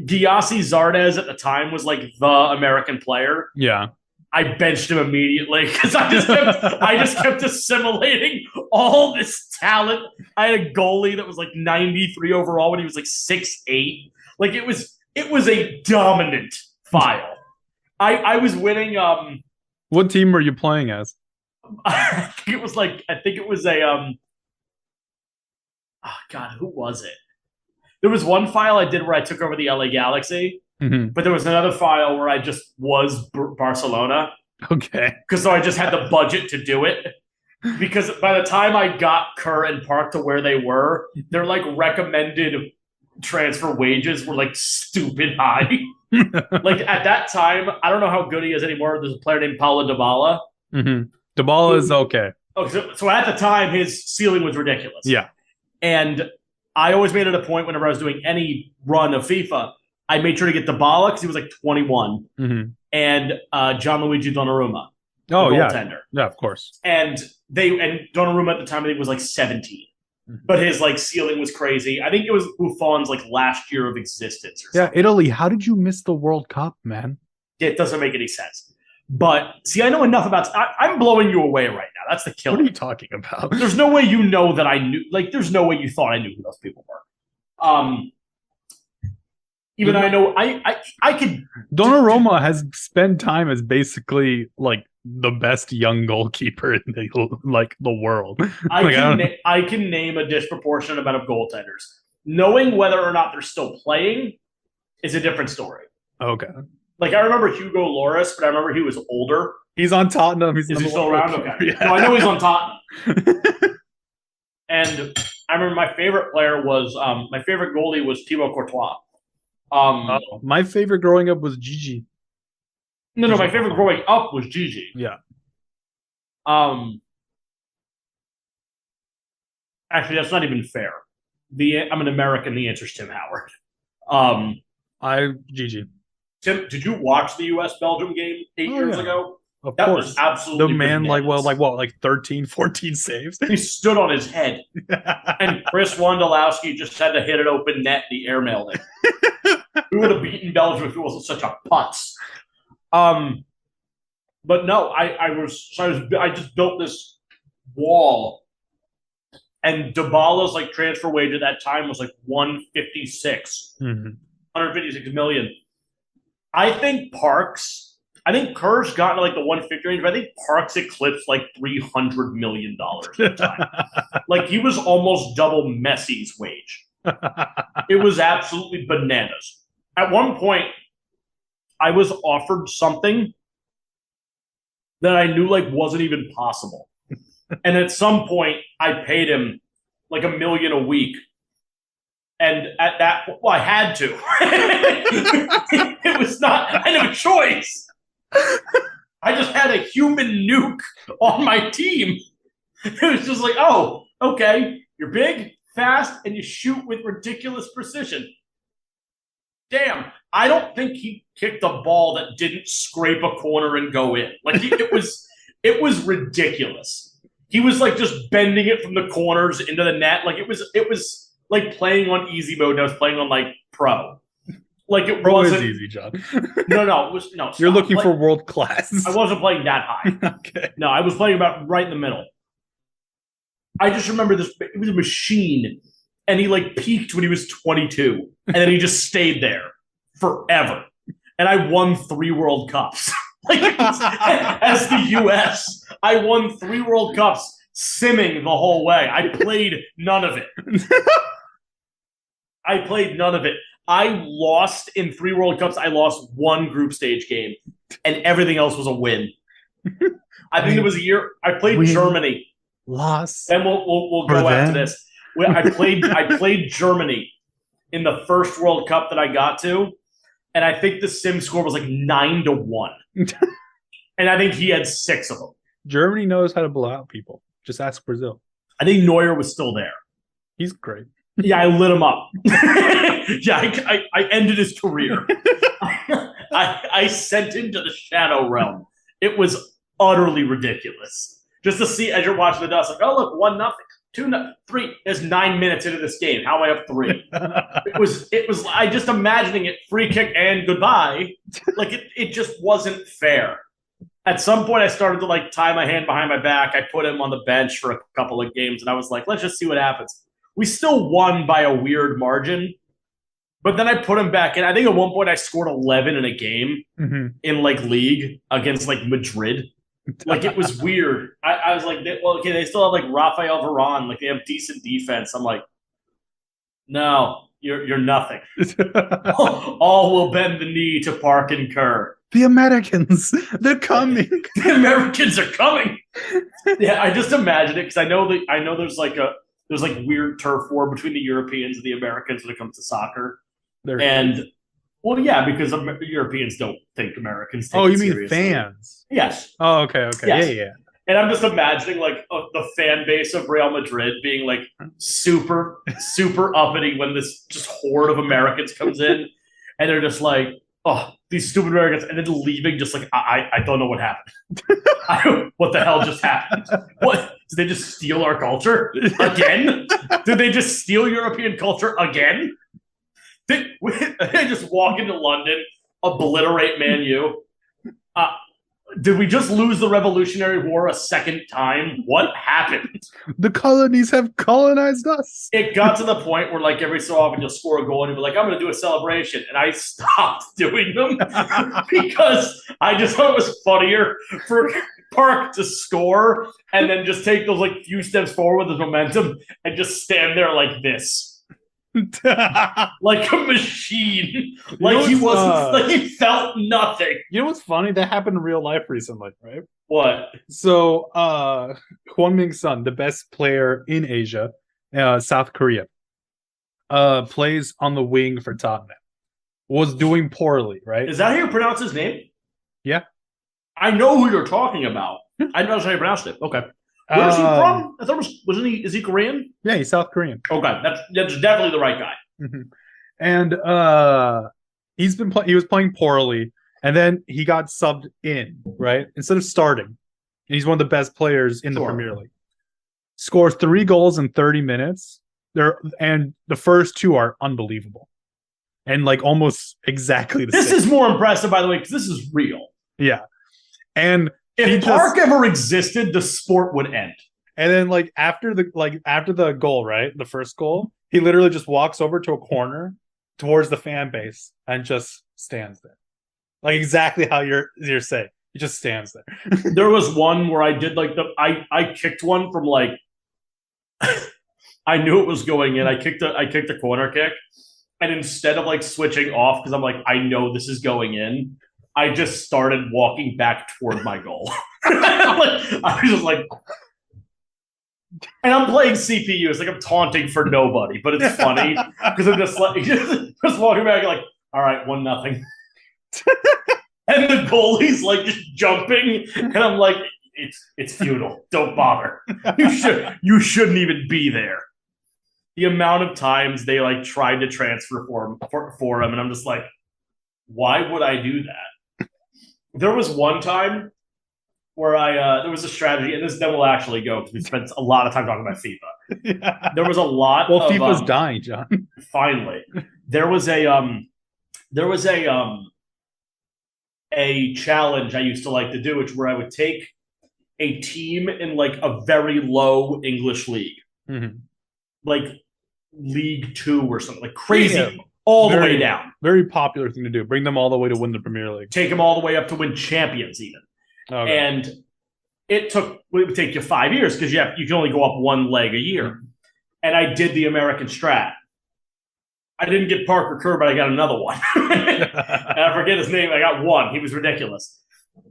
Giassi Zardes at the time was like the American player. Yeah. I benched him immediately because I just kept assimilating all this talent. I had a goalie that was like 93 overall when he was like 6'8". Like it was a dominant file. I was winning. What team were you playing as? I think it was a oh God, who was it? There was one file I did where I took over the LA Galaxy, but there was another file where I just was Barcelona. Okay. Because so I just had the budget to do it. Because by the time I got Kerr and Park to where they were, their like recommended transfer wages were like stupid high. Like at that time, I don't know how good he is anymore. There's a player named Paulo Dybala. Dybala is okay. Oh, so at the time, his ceiling was ridiculous. Yeah. And I always made it a point whenever I was doing any run of FIFA, I made sure to get Dybala because he was like 21, and Gianluigi Donnarumma, goaltender. Yeah, of course. And Donnarumma at the time I think was like 17, but his like ceiling was crazy. I think it was Buffon's like last year of existence. Or something. Italy. How did you miss the World Cup, man? It doesn't make any sense. But see, I know enough about. I'm blowing you away right now. That's the killer. What are you talking about? There's no way you know that I knew. Like, there's no way you thought I knew who those people were. Even I know I could. Donnarumma has spent time as basically like the best young goalkeeper in the world. I can name a disproportionate amount of goaltenders. Knowing whether or not they're still playing is a different story. Okay. Like I remember Hugo Lloris, but I remember he was older. He's on Tottenham. Is he still around? Okay. Yeah. No, I know he's on Tottenham. And I remember my favorite player was my favorite goalie was Thibaut Courtois. My favorite growing up was Gigi. No, my favorite growing up was Gigi. Yeah. Actually, that's not even fair. I'm an American. The answer's Tim Howard. Gigi. Tim, did you watch the U.S.-Belgium game 8 years ago? Of that course. Was absolutely the man, bananas. like 13, 14 saves? He stood on his head. And Chris Wondolowski just had to hit an open net. He airmailed it. We would have beaten Belgium if it wasn't such a putz. But no, I just built this wall. And Dybala's like transfer wage at that time was like 156. 156 million. I think Kerr's gotten to like the 150 range, but I think Parks eclipsed like $300 million at the time. Like he was almost double Messi's wage. It was absolutely bananas. At one point, I was offered something that I knew like wasn't even possible. And at some point, I paid him like $1 million a week. And at that point, well, I had to. It was not, I didn't have a choice. I just had a human nuke on my team. It was just like, oh, okay, you're big, fast, and you shoot with ridiculous precision. Damn, I don't think he kicked a ball that didn't scrape a corner and go in. Like it was ridiculous. He was like just bending it from the corners into the net. Like it was like playing on easy mode. And I was playing on like pro. Like it wasn't easy, John. No, it was no. You're looking for world class. I wasn't playing that high. Okay. No, I was playing about right in the middle. I just remember this. It was a machine, and he like peaked when he was 22, and then he just stayed there forever. And I won 3 World Cups. Like as the U.S., I won 3 World Cups, simming the whole way. I played none of it. I lost in 3 World Cups. I lost 1 group stage game, and everything else was a win. I think it was a year. I played Germany. Lost. And we'll go after this. I played Germany in the first World Cup that I got to, and I think the sim score was like 9-1, and I think he had 6 of them. Germany knows how to blow out people. Just ask Brazil. I think Neuer was still there. He's great. Yeah, I lit him up. Yeah, I ended his career. I sent him to the shadow realm. It was utterly ridiculous. Just to see as you're watching the dust, like, oh look, 1-0. 3. There's 9 minutes into this game. How am I up 3? It was. I just imagining it free kick and goodbye. Like it just wasn't fair. At some point, I started to like tie my hand behind my back. I put him on the bench for a couple of games, and I was like, let's just see what happens. We still won by a weird margin, but then I put him back in. I think at one point I scored 11 in a game in like league against like Madrid. Like it was weird. I was like, well, okay, they still have like Rafael Varane. Like they have decent defense. I'm like, no, you're nothing. All will bend the knee to Park and Kerr. The Americans, they're coming. The Americans are coming. Yeah, I just imagine it because I know there's like weird turf war between the Europeans and the Americans when it comes to soccer. Well, yeah, because Europeans don't think Americans take it seriously. You mean fans? Yes. Oh, okay. Yes. Yeah. And I'm just imagining like the fan base of Real Madrid being like super uppity when this just horde of Americans comes in, and they're just like, oh, these stupid Americans, and then leaving just like, I don't know what happened. What the hell just happened? What? Did they just steal our culture again? Did they just steal European culture again? They just walk into London, obliterate Man U. Did we just lose the Revolutionary War a second time? What happened? The colonies have colonized us. It got to the point where, like, every so often you'll score a goal and you'll be like, I'm going to do a celebration. And I stopped doing them because I just thought it was funnier for Park to score and then just take those, like, few steps forward with the momentum and just stand there like this. Like a machine. Like he wasn't, like he felt nothing. You know what's funny? That happened in real life recently, right? What? So Hwang Min-sun, the best player in Asia, South Korea, plays on the wing for Tottenham, was doing poorly, right? Is that how you pronounce his name? Yeah. I know who you're talking about. I know how you pronounced it. Okay. Where is he from? I thought is he Korean? Yeah, he's South Korean. Okay, that's definitely the right guy. And he was playing poorly, and then he got subbed in, right? Instead of starting. And he's one of the best players in the Premier League. Scores 3 goals in 30 minutes. And the first 2 are unbelievable. And like almost exactly the same. This is more impressive, by the way, because this is real. Yeah. And if Park ever existed, the sport would end. And then after the goal, right? The first goal, he literally just walks over to a corner towards the fan base and just stands there. Like exactly how you're saying. He just stands there. There was one where I did I kicked one from like I knew it was going in. I kicked a corner kick, and instead of like switching off because I'm like, I know this is going in, I just started walking back toward my goal. I was just like, and I'm playing CPU. It's like I'm taunting for nobody, but it's funny because I'm just like just walking back like, all right, 1-0. And the goalie's like just jumping, and I'm like, it's futile. Don't bother. You shouldn't even be there. The amount of times they like tried to transfer for him, and I'm just like, why would I do that? There was one time where there was a strategy, and then we'll actually go because we spent a lot of time talking about FIFA. Yeah. There was a lot. Well, FIFA's dying, John. Finally, there was a challenge I used to like to do, which where I would take a team in like a very low English league, like League 2 or something like crazy. Yeah. All the way down. Very popular thing to do. Bring them all the way to win the Premier League. Take them all the way up to win champions even. Okay. And it would take you 5 years because you can only go up one leg a year. And I did the American strat. I didn't get Parker Kerr, but I got another one. And I forget his name. I got one. He was ridiculous.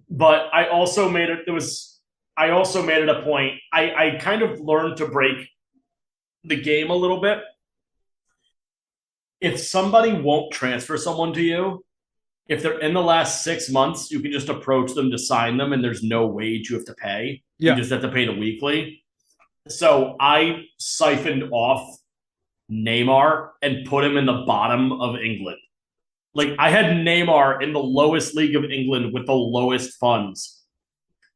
But I also made it a point. I kind of learned to break the game a little bit. If somebody won't transfer someone to you, if they're in the last 6 months, you can just approach them to sign them, and there's no wage you have to pay. Yeah. You just have to pay the weekly. So I siphoned off Neymar and put him in the bottom of England. Like I had Neymar in the lowest league of England with the lowest funds,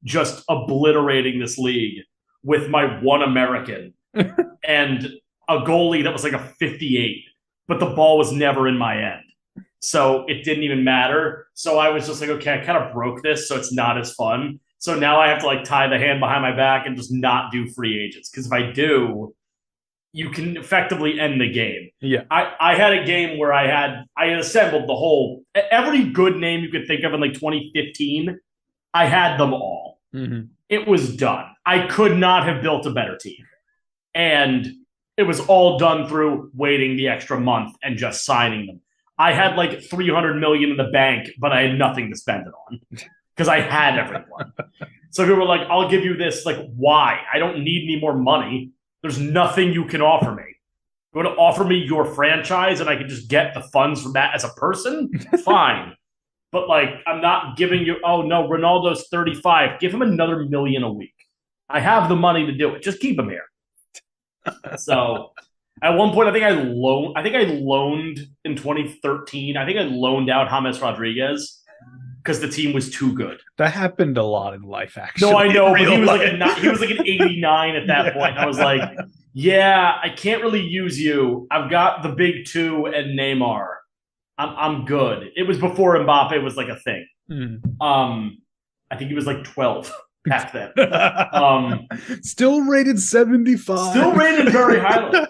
just obliterating this league with my one American. and a goalie that was like a 58, but the ball was never in my end. So it didn't even matter. So I was just like, okay, I kind of broke this, so it's not as fun. So now I have to like tie the hand behind my back and just not do free agents. Because if I do, you can effectively end the game. Yeah. I had a game where I had assembled the whole every good name you could think of in like 2015. I had them all. Mm-hmm. It was done. I could not have built a better team. And it was all done through waiting the extra month and just signing them. I had like 300 million in the bank, but I had nothing to spend it on because I had everyone. So people were like, I'll give you this. Like, why? I don't need any more money. There's nothing you can offer me. You want to offer me your franchise and I can just get the funds from that as a person? Fine. But like, I'm not giving you, oh no, Ronaldo's 35. Give him another million a week. I have the money to do it. Just keep him here. So at one point, I think I loaned in 2013. I think I loaned out James Rodriguez because the team was too good. That happened a lot in life, actually. No, I know, but he was like an 89 at that point. I was like, yeah, I can't really use you. I've got the big two and Neymar. I'm good. It was before Mbappe was like a thing. I think he was like 12 back then. Still rated 75. Still rated very highly.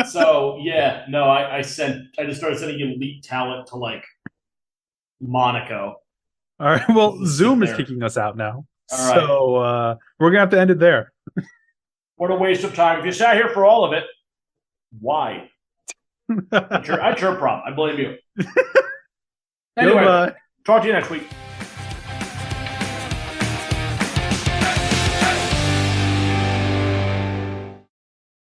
So yeah, no, I just started sending elite talent to like Monaco. All right. Well, Zoom is kicking us out now. All right. So we're gonna have to end it there. What a waste of time. If you sat here for all of it, why? That's your problem. I blame you. Anyway, talk to you next week.